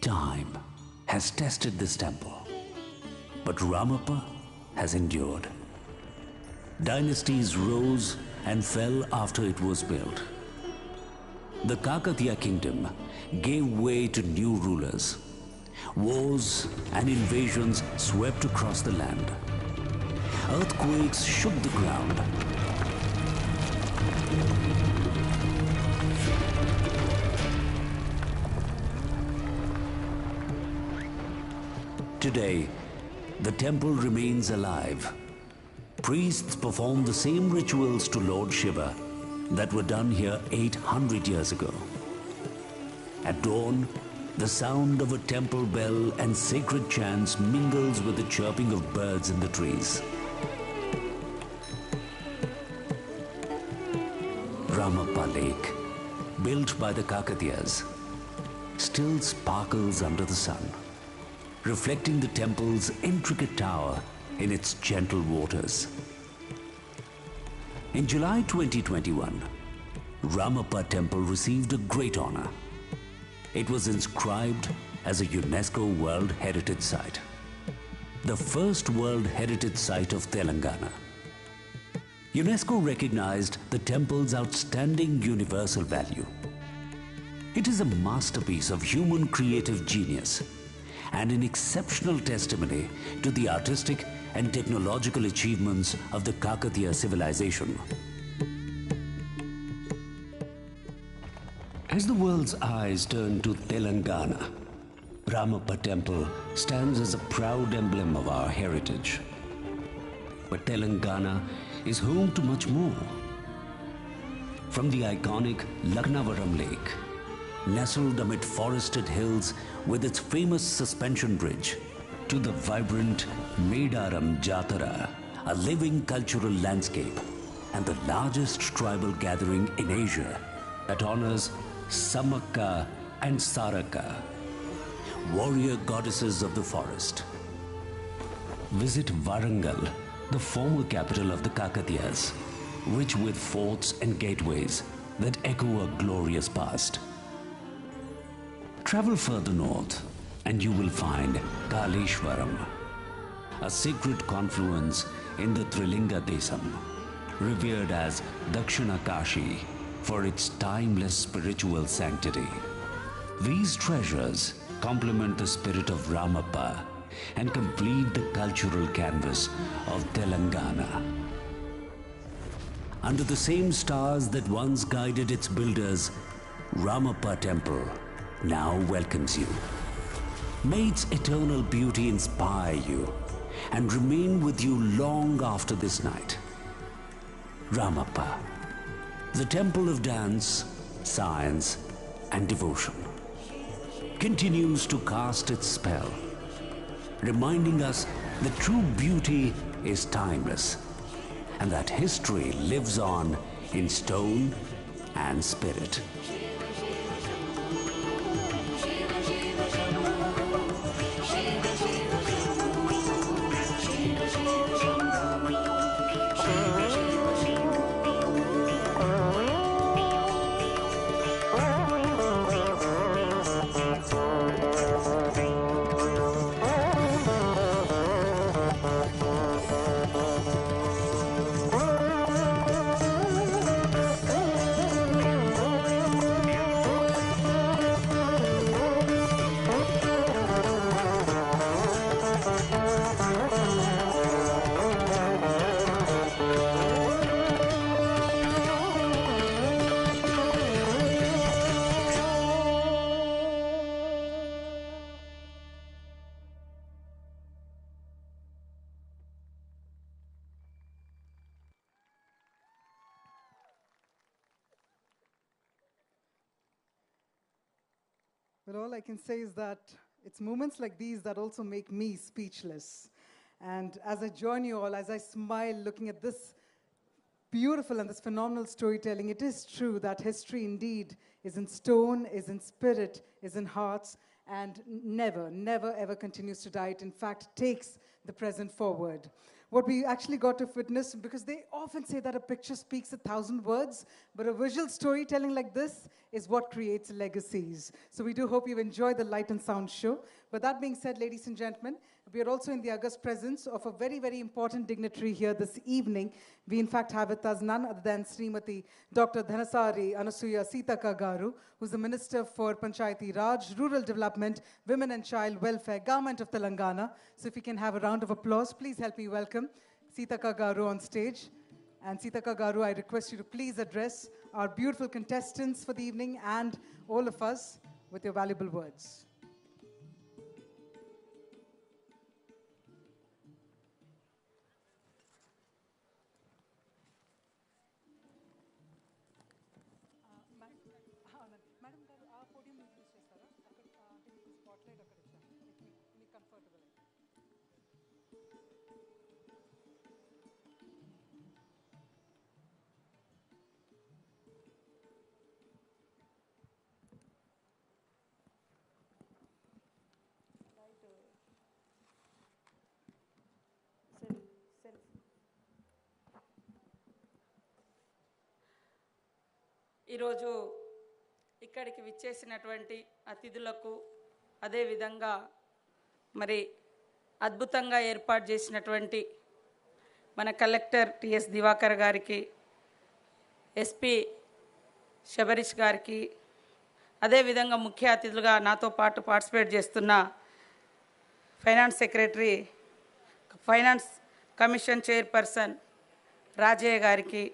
Time has tested this temple, but Ramappa has endured. Dynasties rose and fell after it was built. The Kakatiya kingdom gave way to new rulers. Wars and invasions swept across the land. Earthquakes shook the ground. Today, the temple remains alive. Priests perform the same rituals to Lord Shiva that were done here 800 years ago. At dawn, the sound of a temple bell and sacred chants mingles with the chirping of birds in the trees. Ramappa Lake, built by the Kakatiyas, still sparkles under the sun, reflecting the temple's intricate tower in its gentle waters. In July 2021, Ramappa Temple received a great honor. It was inscribed as a UNESCO World Heritage Site, the first World Heritage Site of Telangana. UNESCO recognized the temple's outstanding universal value. It is a masterpiece of human creative genius and an exceptional testimony to the artistic and technological achievements of the Kakatiya civilization. As the world's eyes turn to Telangana, Ramappa Temple stands as a proud emblem of our heritage. But Telangana is home to much more. From the iconic Laknavaram Lake, nestled amid forested hills with its famous suspension bridge, to the vibrant Medaram Jatara, a living cultural landscape and the largest tribal gathering in Asia that honors Samakka and Saraka, warrior goddesses of the forest. Visit Warangal, the former capital of the Kakatiyas, rich with forts and gateways that echo a glorious past. Travel further north and you will find Kaleshwaram, a sacred confluence in the Trilinga Desam, revered as Dakshina Kashi for its timeless spiritual sanctity. These treasures complement the spirit of Ramappa and complete the cultural canvas of Telangana. Under the same stars that once guided its builders, Ramappa Temple now welcomes you. May its eternal beauty inspire you and remain with you long after this night. Ramappa, the temple of dance, science, and devotion, continues to cast its spell, reminding us that true beauty is timeless and that history lives on in stone and spirit. But all I can say is that it's moments like these that also make me speechless. And as I join you all, as I smile looking at this beautiful and this phenomenal storytelling, it is true that history indeed is in stone, is in spirit, is in hearts, and never, never, ever continues to die. It, in fact, takes the present forward. What we actually got to witness, because they often say that a picture speaks 1,000 words, but a visual storytelling like this is what creates legacies. So we do hope you enjoy the light and sound show. But that being said, ladies and gentlemen, we are also in the august presence of a very, very important dignitary here this evening. We in fact have with us none other than Srimati Dr. Dhanasari Anasuya Sitaka Garu, who's the Minister for Panchayati Raj, Rural Development, Women and Child Welfare, Government of Telangana. So if we can have a round of applause, please help me welcome Sitaka Garu on stage. And Sitaka Garu, I request you to please address our beautiful contestants for the evening and all of us with your valuable words. ఈరోజు ఇక్కడికి విచ్చేసినటువంటి అతిథులకు అదే విధంగా మరి అద్భుతంగా ఏర్పాటు చేసినటువంటి మన కలెక్టర్ టిఎస్ దివాకర్ గారికి, ఎస్పీ శబరీష్ గారికి, అదే విధంగా ముఖ్య అతిథులుగా నాతో పాటు పార్టిసిపేట్ చేస్తున్న finance secretary, finance commission chairperson Rajaiah గారికి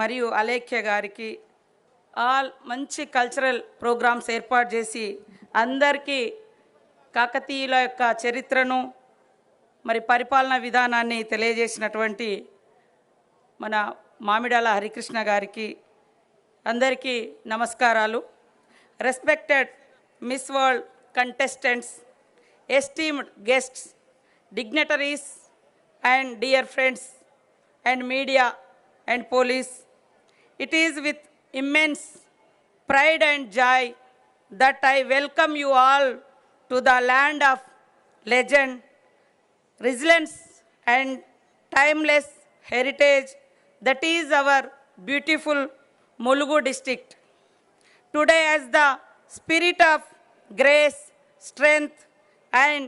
మరియు అలేఖ్య గారికి, ఆల్ మంచి కల్చరల్ ప్రోగ్రామ్స్ ఏర్పాటు చేసి అందరికీ కాకతీయుల యొక్క చరిత్రను మరి పరిపాలనా విధానాన్ని తెలియజేసినటువంటి మన మామిడాల హరికృష్ణ గారికి అందరికీ నమస్కారాలు. Respected miss world contestants, esteemed guests, dignitaries and dear friends and media and police, it is with immense pride and joy that I welcome you all to the land of legend, resilience and timeless heritage that is our beautiful Mulugu District. Today, as the spirit of grace, strength and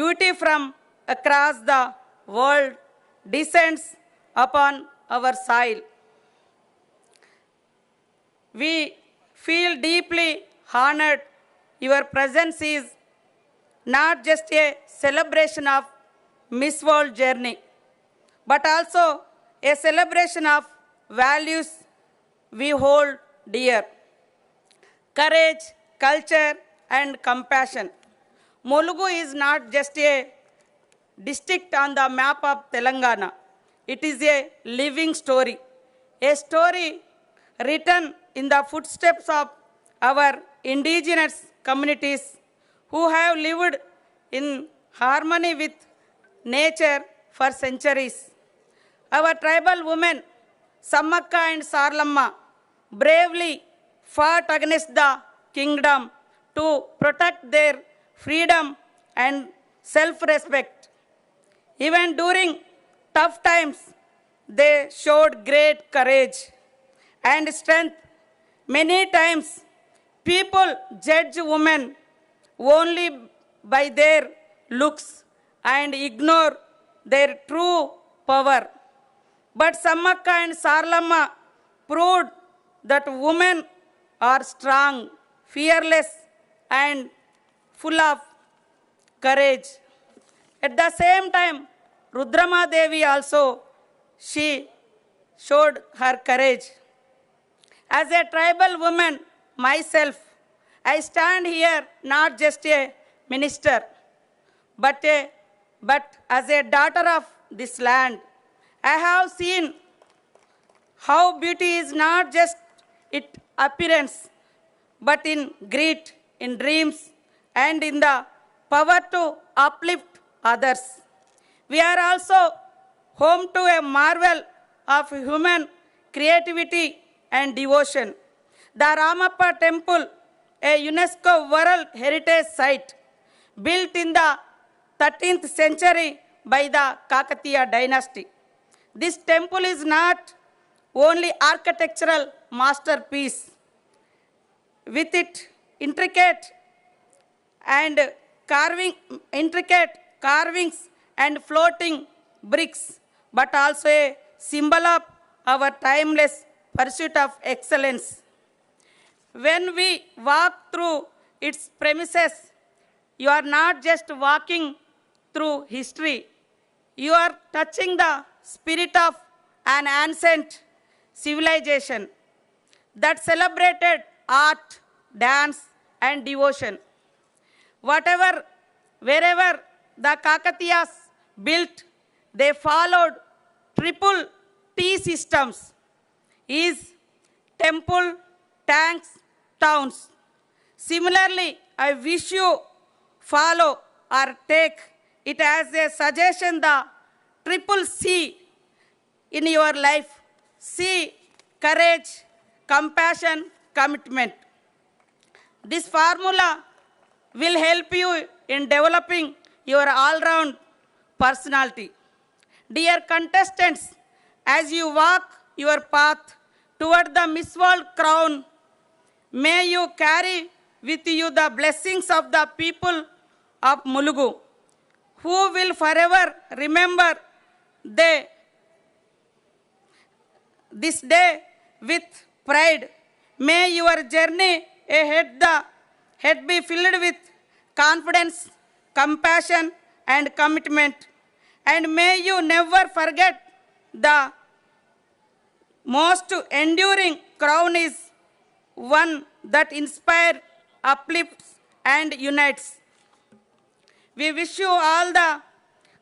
beauty from across the world descends upon our soil, we feel deeply honored. Your presence is not just a celebration of Miss World journey, but also a celebration of values we hold dear: courage, culture, and compassion. Mulugu is not just a district on the map of Telangana. It is a living story, a story written in the footsteps of our indigenous communities who have lived in harmony with nature for centuries. Our tribal women, Sammakka and Sarlamma, bravely fought against the kingdom to protect their freedom and self-respect. Even during tough times, they showed great courage and strength. Many times, people judge women only by their looks and ignore their true power. But Sammakka and Sarlamma proved that women are strong, fearless, and full of courage. At the same time, Rudrama Devi also, she showed her courage. As a tribal woman myself, I stand here not just a minister, but as a daughter of this land. I have seen how beauty is not just its appearance, but in grit, in dreams, and in the power to uplift others. We are also home to a marvel of human creativity and devotion. The Ramappa Temple, a UNESCO World Heritage Site, built in the 13th century by the Kakatiya dynasty. This temple is not only architectural masterpiece, with its intricate carvings and floating bricks, but also a symbol of our timeless pursuit of excellence. When we walk through its premises, you are not just walking through history, you are touching the spirit of an ancient civilization that celebrated art, dance, and devotion. Wherever the Kakatiyas built, they followed triple T systems, is temple, tanks, towns. Similarly, I wish you follow or take it as a suggestion the triple C in your life. C, courage, compassion, commitment. This formula will help you in developing your all-round personality. Dear contestants, as you walk your path toward the Miss World crown, may you carry with you the blessings of the people of Mulugu, who will forever remember this day with pride. May your journey ahead be filled with confidence, compassion, and commitment. And may you never forget the most enduring crown is one that inspires, uplifts, and unites. We wish you all the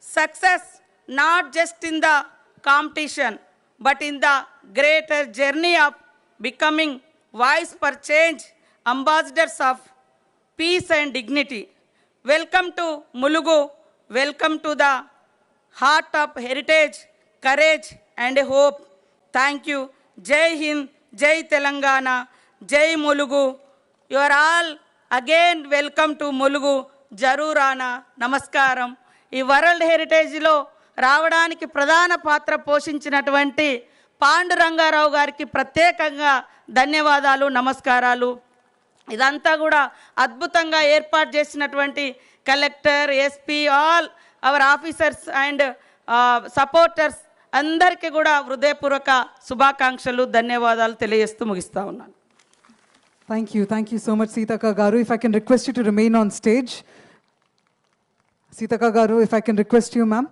success, not just in the competition, but in the greater journey of becoming voice for change, ambassadors of peace and dignity. Welcome to Mulugu. Welcome to the heart of heritage, courage, and hope. Thank you. Jai Hind, Jai Telangana, Jai Mulugu. You are all again welcome to Mulugu. Jarurana, Namaskaram. ఈ world హెరిటేజ్లో రావడానికి ప్రధాన పాత్ర పోషించినటువంటి పాండురంగారావు గారికి ప్రత్యేకంగా ధన్యవాదాలు, నమస్కారాలు. ఇదంతా కూడా అద్భుతంగా ఏర్పాటు చేసినటువంటి collector, SP, all our officers and supporters అందరికీ కూడా హృదయపూర్వక శుభాకాంక్షలు, ధన్యవాదాలు తెలియజేస్తూ ముగిస్తా ఉన్నాను. Thank you so much, Sitaka Garu. If I can request you to remain on stage. Sitaka Garu, if I can request you, ma'am,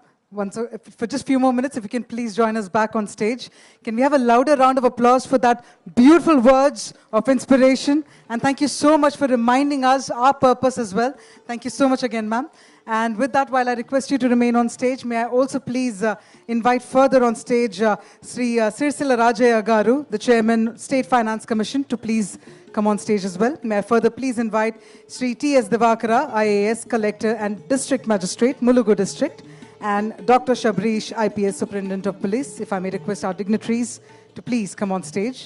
for just a few more minutes, if you can please join us back on stage. Can we have a louder round of applause for that beautiful words of inspiration? And thank you so much for reminding us our purpose as well. Thank you so much again, ma'am. And with that, while I request you to remain on stage, may I also please invite further on stage Sri Sirsila Rajaya Garu, the Chairman, State Finance Commission, to please come on stage as well. May I further please invite Sri T.S. Devakara, IAS Collector and District Magistrate, Mulugu District, and Dr. Shabrish, IPS Superintendent of Police. If I may request our dignitaries to please come on stage.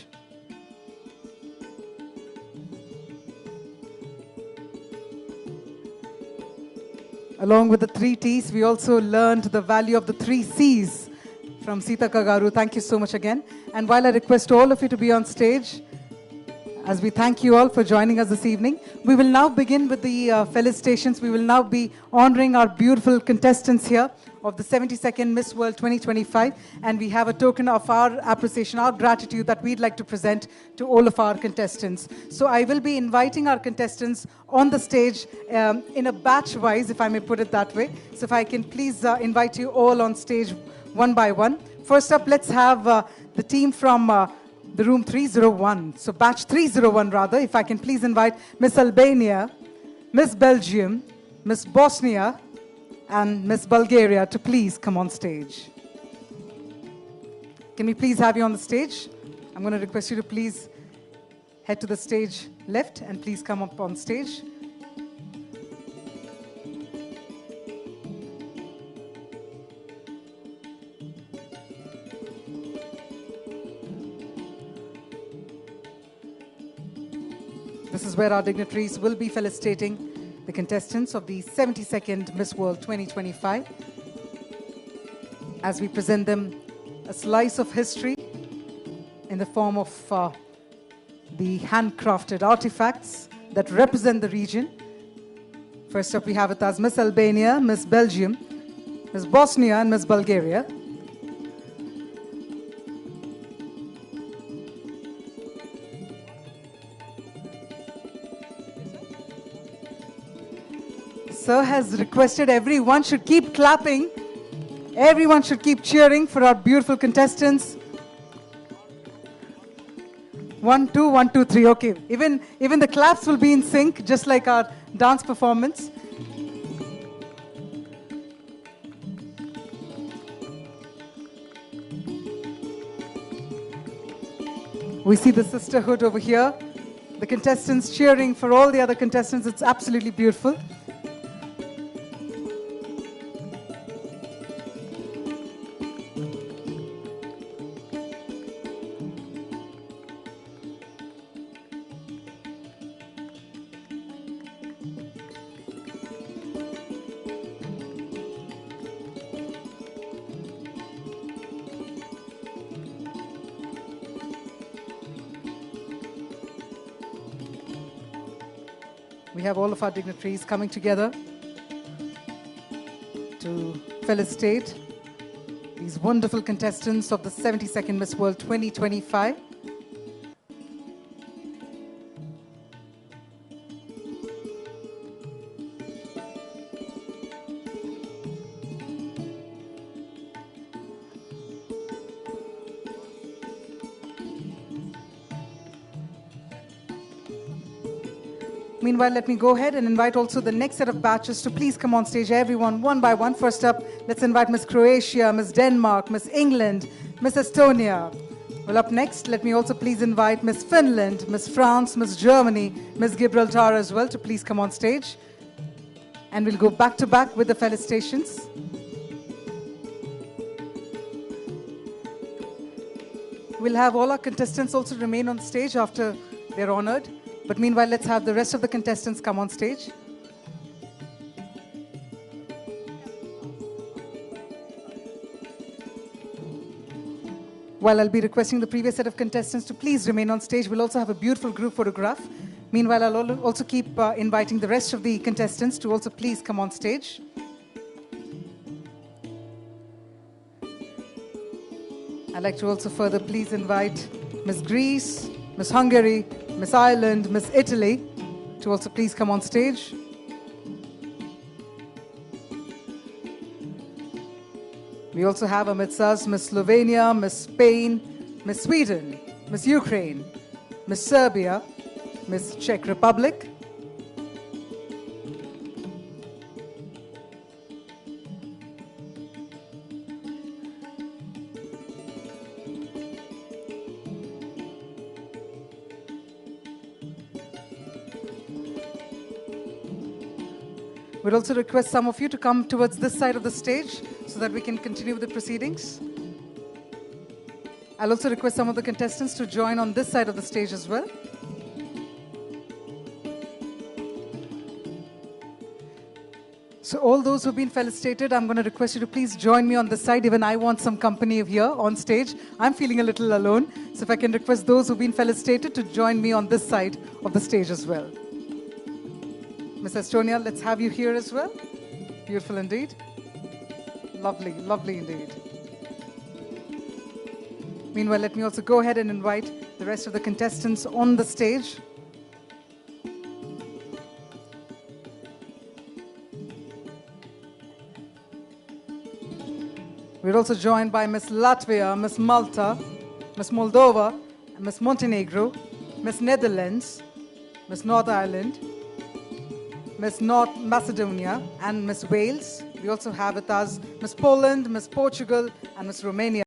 Along with the 3 T's, we also learned the value of the 3 C's from Sitaka Garu. Thank you so much again. And while I request all of you to be on stage, as we thank you all for joining us this evening, we will now begin with the felicitations. We will now be honoring our beautiful contestants here of the 72nd Miss World 2025. And we have a token of our appreciation, our gratitude that we'd like to present to all of our contestants. So I will be inviting our contestants on the stage in a batch-wise, if I may put it that way. So if I can please invite you all on stage one by one. First up, let's have the team from the room 301. So batch 301 rather. If I can please invite Miss Albania, Miss Belgium, Miss Bosnia, and Miss Bulgaria to please come on stage. Can we please have you on the stage? I'm going to request you to please head to the stage left and please come up on stage. This is where our dignitaries will be felicitating the contestants of the 72nd Miss World 2025 as we present them a slice of history in the form of the handcrafted artifacts that represent the region. First up we have with us Miss Albania, Miss Belgium, Miss Bosnia and Miss Bulgaria. Sir has requested everyone should keep clapping. Everyone should keep cheering for our beautiful contestants. 1, 2, 1, 2, 3. Okay. Even the claps will be in sync, just like our dance performance. We see the sisterhood over here. The contestants cheering for all the other contestants. It's absolutely beautiful. We have all of our dignitaries coming together to felicitate these wonderful contestants of the 72nd Miss World 2025. Meanwhile, let me go ahead and invite also the next set of batches to please come on stage, everyone, one by one. First up, let's invite Miss Croatia, Miss Denmark, Miss England, Miss Estonia. Well, up next, let me also please invite Miss Finland, Miss France, Miss Germany, Miss Gibraltar as well to please come on stage. And we'll go back to back with the felicitations. We'll have all our contestants also remain on stage after they're honored. But meanwhile, let's have the rest of the contestants come on stage. While I'll be requesting the previous set of contestants to please remain on stage, we'll also have a beautiful group photograph. Meanwhile, I'll also keep inviting the rest of the contestants to also please come on stage. I'd like to also further please invite Miss Greece, Miss Hungary, Miss Ireland, Miss Italy to also please come on stage. We also have amidst us Miss Slovenia, Miss Spain, Miss Sweden, Miss Ukraine, Miss Serbia, Miss Czech Republic, we'd also request some of you to come towards this side of the stage so that we can continue with the proceedings. I'll also request some of the contestants to join on this side of the stage as well. So all those who've been felicitated, I'm going to request you to please join me on this side. Even I want some company here on stage. I'm feeling a little alone. So if I can request those who've been felicitated to join me on this side of the stage as well. Miss Estonia, let's have you here as well. Beautiful indeed. Lovely, lovely indeed. Meanwhile, let me also go ahead and invite the rest of the contestants on the stage. We're also joined by Miss Latvia, Miss Malta, Miss Moldova, Miss Montenegro, Miss Netherlands, Miss North Ireland, Miss North Macedonia, and Miss Wales. We also have with us Miss Poland, Miss Portugal, and Miss Romania.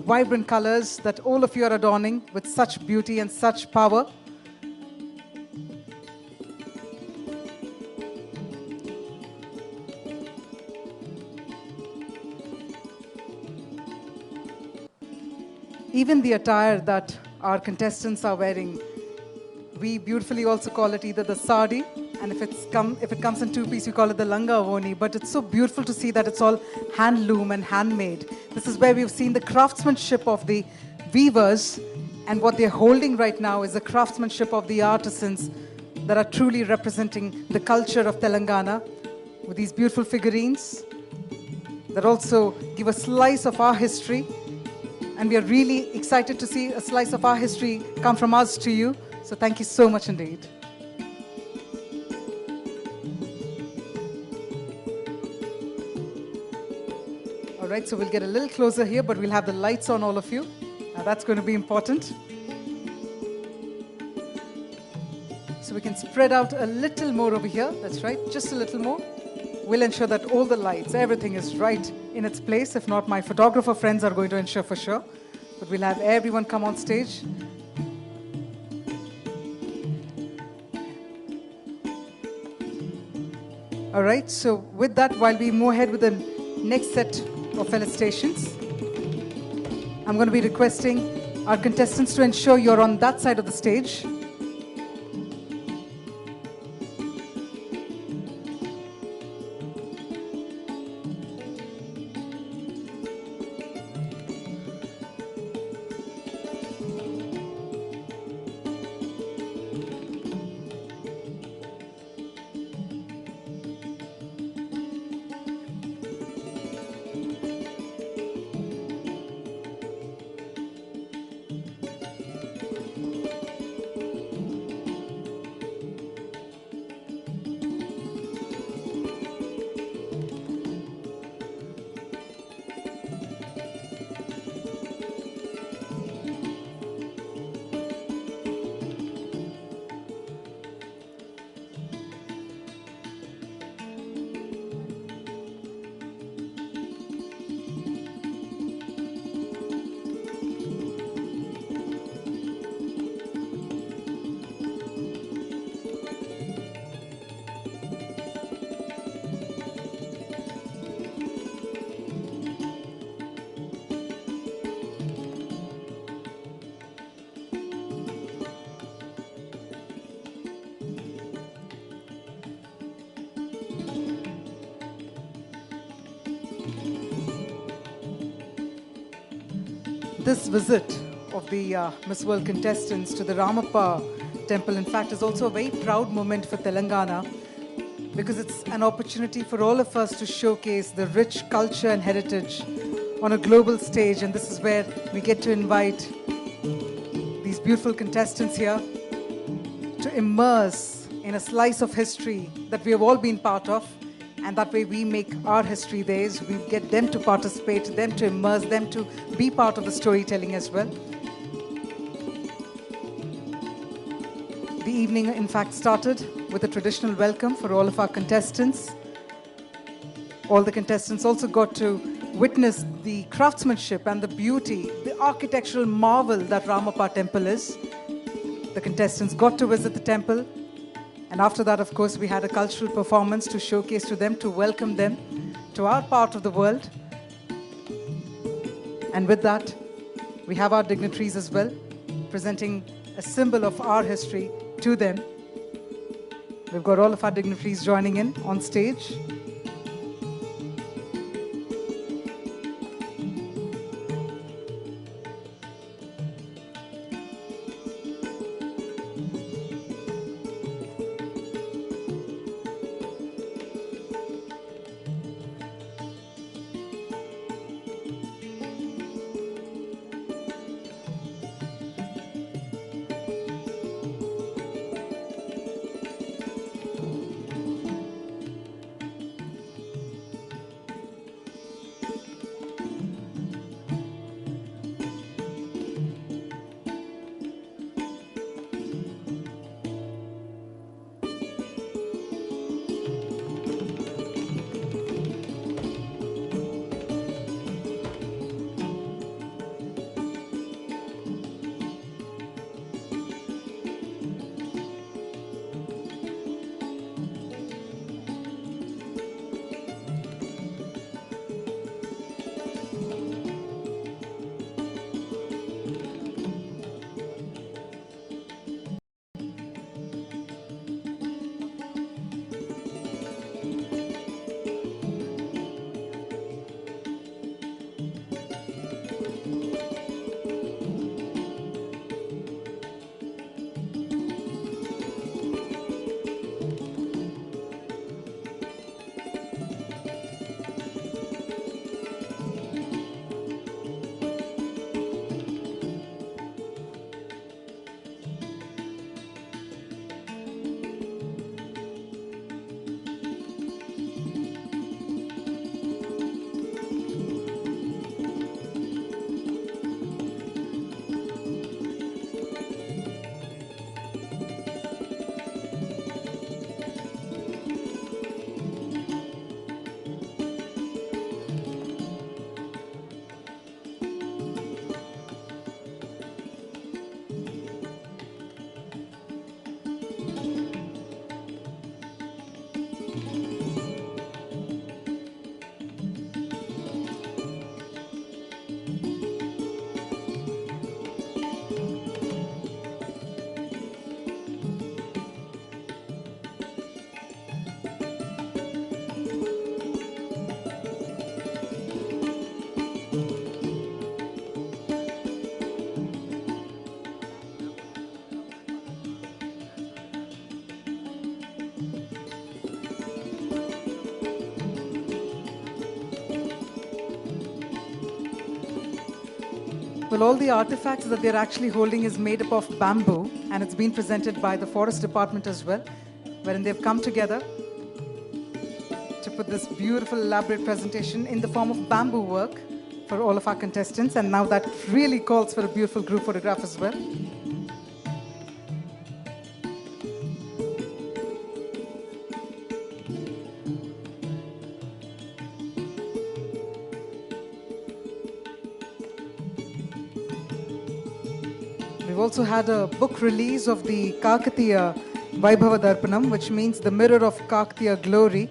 Vibrant colors that all of you are adorning with such beauty and such power. Even the attire that our contestants are wearing, we beautifully also call it either the sari, and if it comes in two-piece, we call it the langa avoni. But it's so beautiful to see that it's all handloom and handmade. This is where we've seen the craftsmanship of the weavers, and what they're holding right now is the craftsmanship of the artisans that are truly representing the culture of Telangana with these beautiful figurines that also give a slice of our history. And we are really excited to see a slice of our history come from us to you. So thank you so much indeed. All right, so we'll get a little closer here, but we'll have the lights on, all of you. Now that's going to be important. So we can spread out a little more over here. That's right, just a little more. We'll ensure that all the lights, everything is right in its place. If not, my photographer friends are going to ensure for sure. But we'll have everyone come on stage. All right, so with that, while we move ahead with the next set of felicitations, I'm going to be requesting our contestants to ensure you're on that side of the stage. This visit of the Miss World contestants to the Ramappa Temple, in fact, is also a very proud moment for Telangana, because it's an opportunity for all of us to showcase the rich culture and heritage on a global stage. And this is where we get to invite these beautiful contestants here to immerse in a slice of history that we have all been part of. And that way we make our history theirs. We get them to participate, them to immerse, them to be part of the storytelling as well. The evening, in fact, started with a traditional welcome for all of our contestants. All the contestants also got to witness the craftsmanship and the beauty, the architectural marvel that Ramappa Temple is. The contestants got to visit the temple. And after that, of course, we had a cultural performance to showcase to them, to welcome them to our part of the world. And with that, we have our dignitaries as well, presenting a symbol of our history to them. We've got all of our dignitaries joining in on stage. Well, all the artifacts that they're actually holding is made up of bamboo, and it's been presented by the Forest Department as well, wherein they've come together to put this beautiful, elaborate presentation in the form of bamboo work for all of our contestants. And now that really calls for a beautiful group photograph as well. We've also had a book release of the Kakatiya Vaibhava Darpanam, which means the mirror of Kakatiya glory.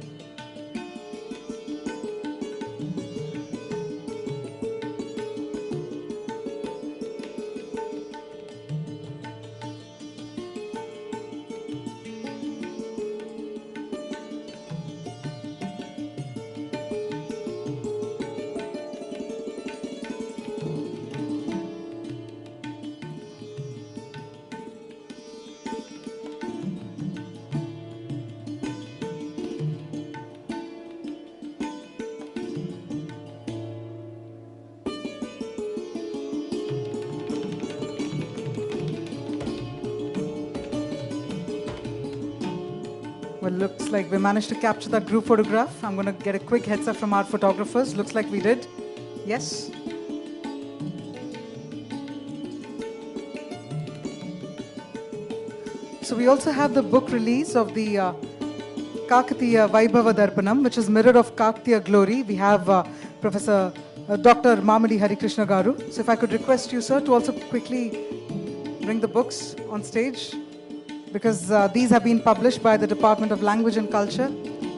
Well, looks like we managed to capture that group photograph. I'm going to get a quick heads up from our photographers. Looks like we did. Yes. So we also have the book release of the Kakatiya Vaibhava Darpanam, which is Mirror of Kakatiya Glory. We have Professor Dr. Mamadi Harikrishna Garu. So if I could request you, sir, to also quickly bring the books on stage, because these have been published by the Department of Language and Culture,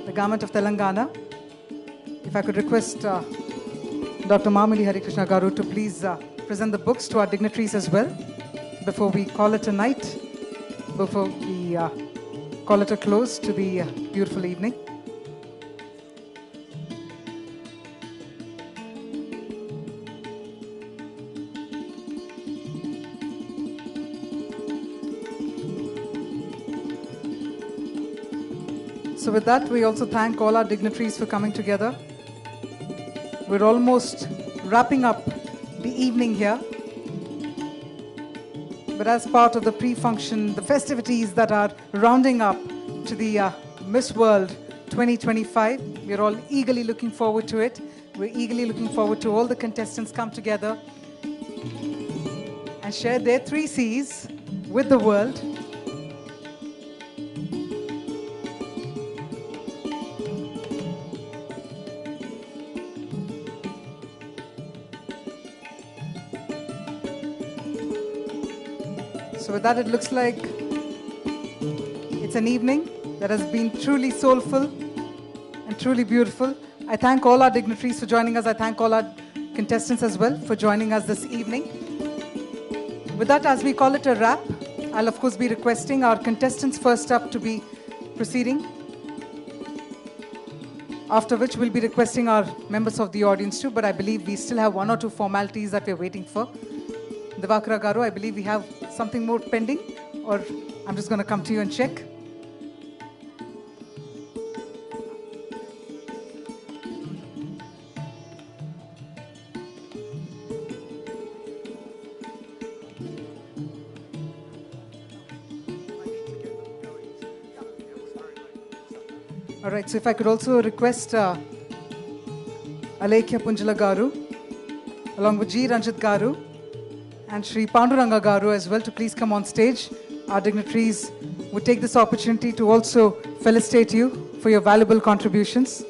the Government of Telangana. If I could request Dr. Mamadi Harikrishna Garu to please present the books to our dignitaries as well, before we call it a night, before we call it a close to the beautiful evening. So with that, we also thank all our dignitaries for coming together. We're almost wrapping up the evening here. But as part of the pre-function, the festivities that are rounding up to the Miss World 2025, we're all eagerly looking forward to it. We're eagerly looking forward to all the contestants come together and share their 3 C's with the world. So with that, it looks like it's an evening that has been truly soulful and truly beautiful. I thank all our dignitaries for joining us. I thank all our contestants as well for joining us this evening. With that, as we call it a wrap, I'll of course be requesting our contestants first up to be proceeding, after which we'll be requesting our members of the audience too, but I believe we still have 1 or 2 formalities that we're waiting for. Devakara Garu, I believe we have something more pending, or I'm just going to come to you and check. All right, so if I could also request Alekhya Punjala Garu, along with G. Ranjit Garu, and Shri Panduranga Garu as well to please come on stage. Our dignitaries would take this opportunity to also felicitate you for your valuable contributions.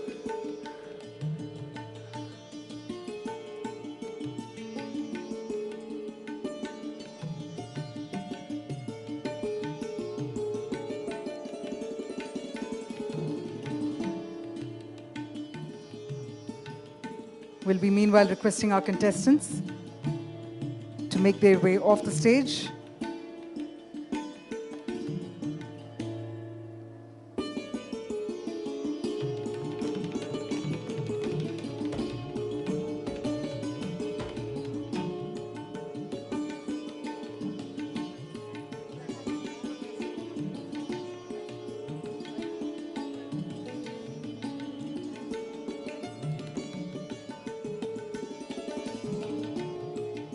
We'll be meanwhile requesting our contestants to make their way off the stage.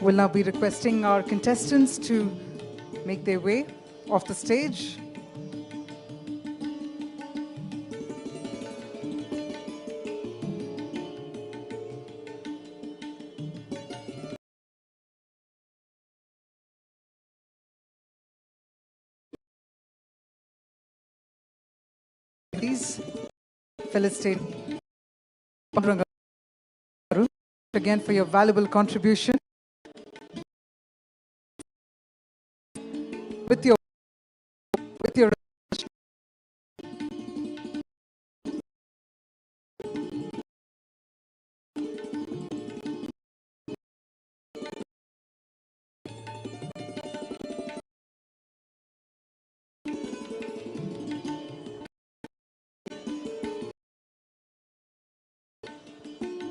We'll now be requesting our contestants to make their way off the stage. Please, fellow state again for your valuable contribution. With your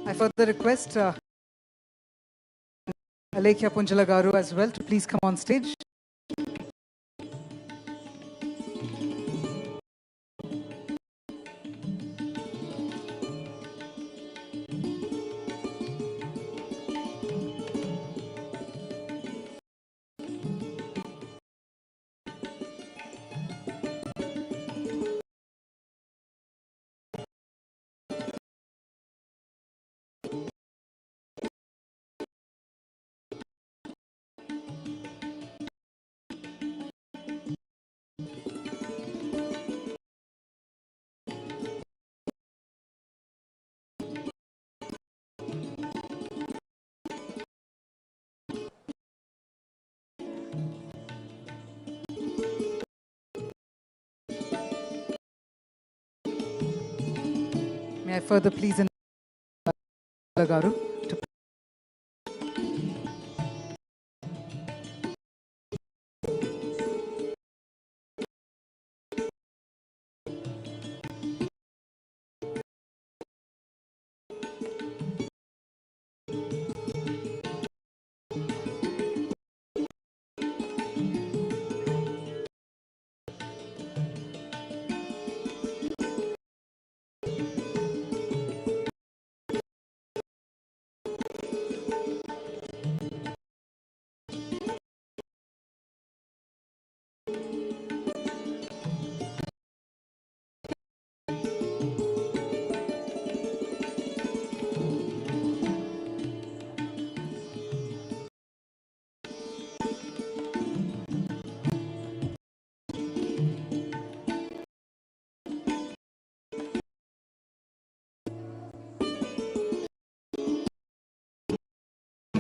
I further request Alekhya Punjala Garu as well to please come on stage. May I further please Garu to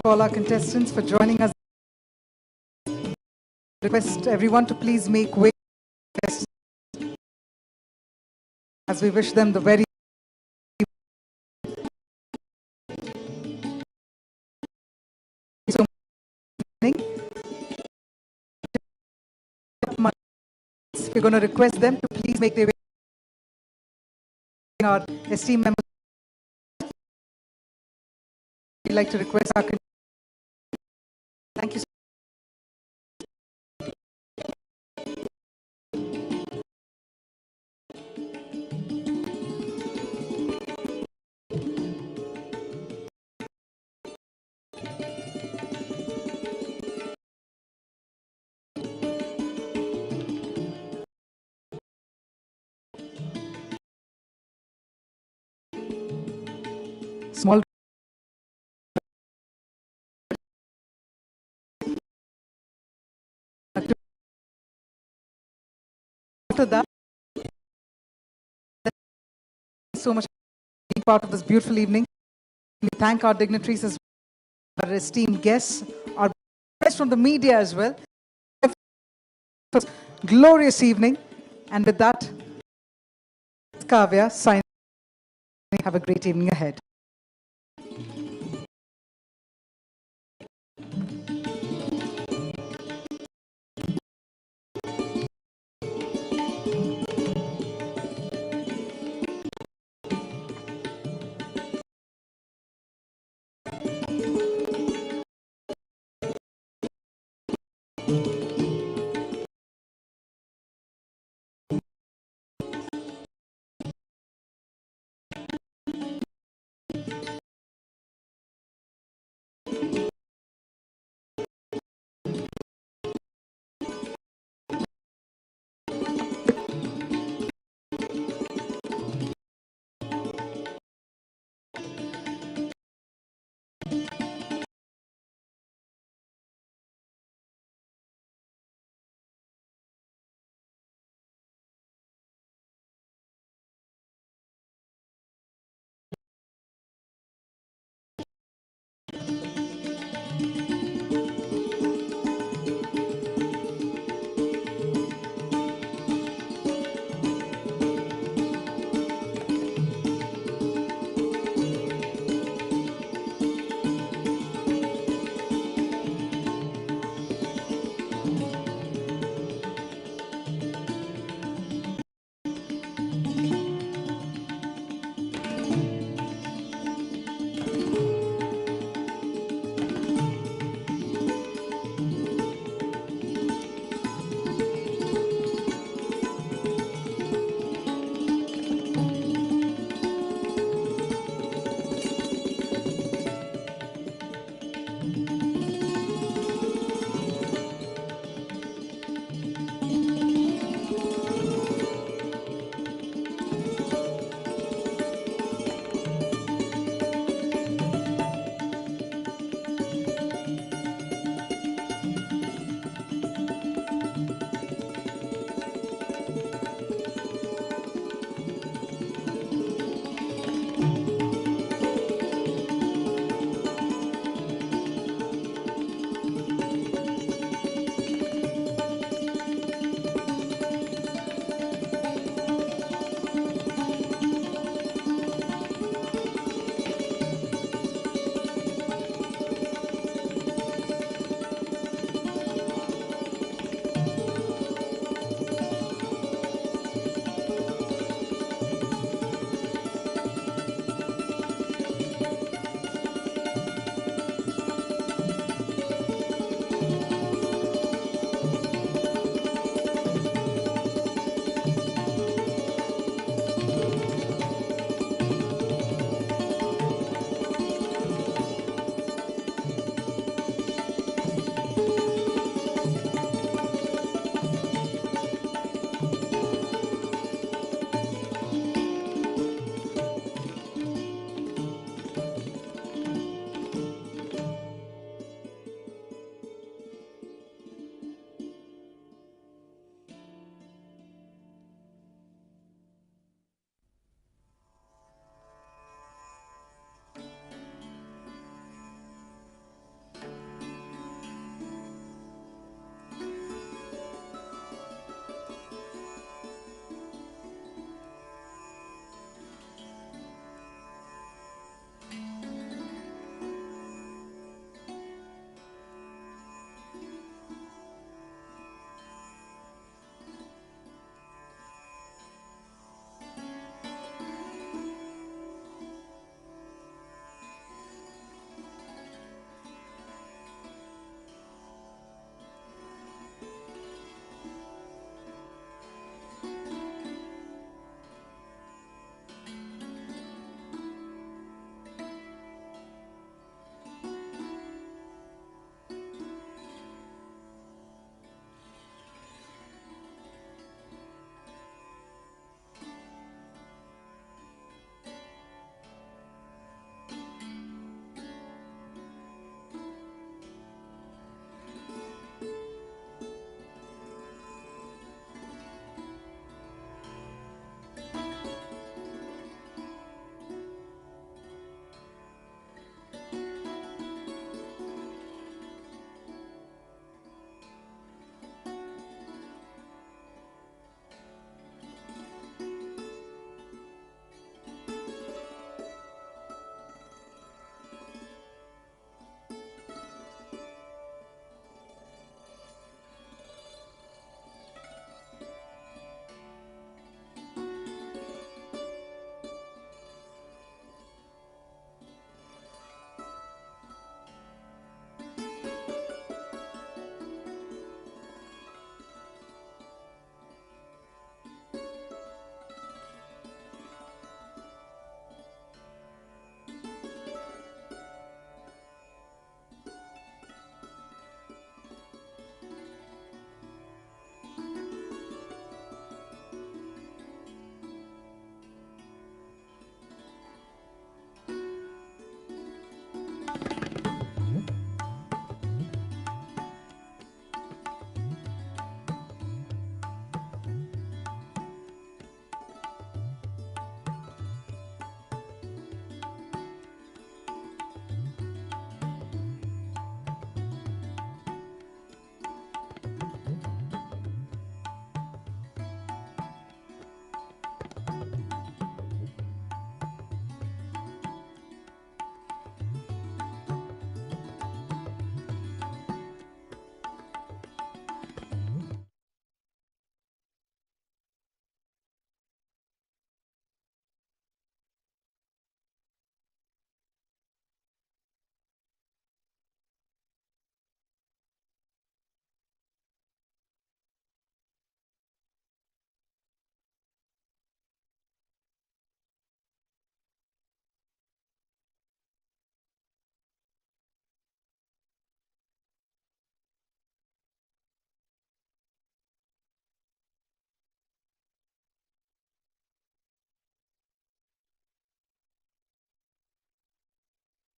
all our contestants for joining us. Request everyone to please make way as we wish them the very we're going to request them to please make their way. Our esteemed members, we'd like to request our thank you. Small after that, thank you so much for being part of this beautiful evening. We thank our dignitaries as well, our esteemed guests, our guests from the media as well. Glorious evening, and with that, Kavya signing. Have a great evening ahead.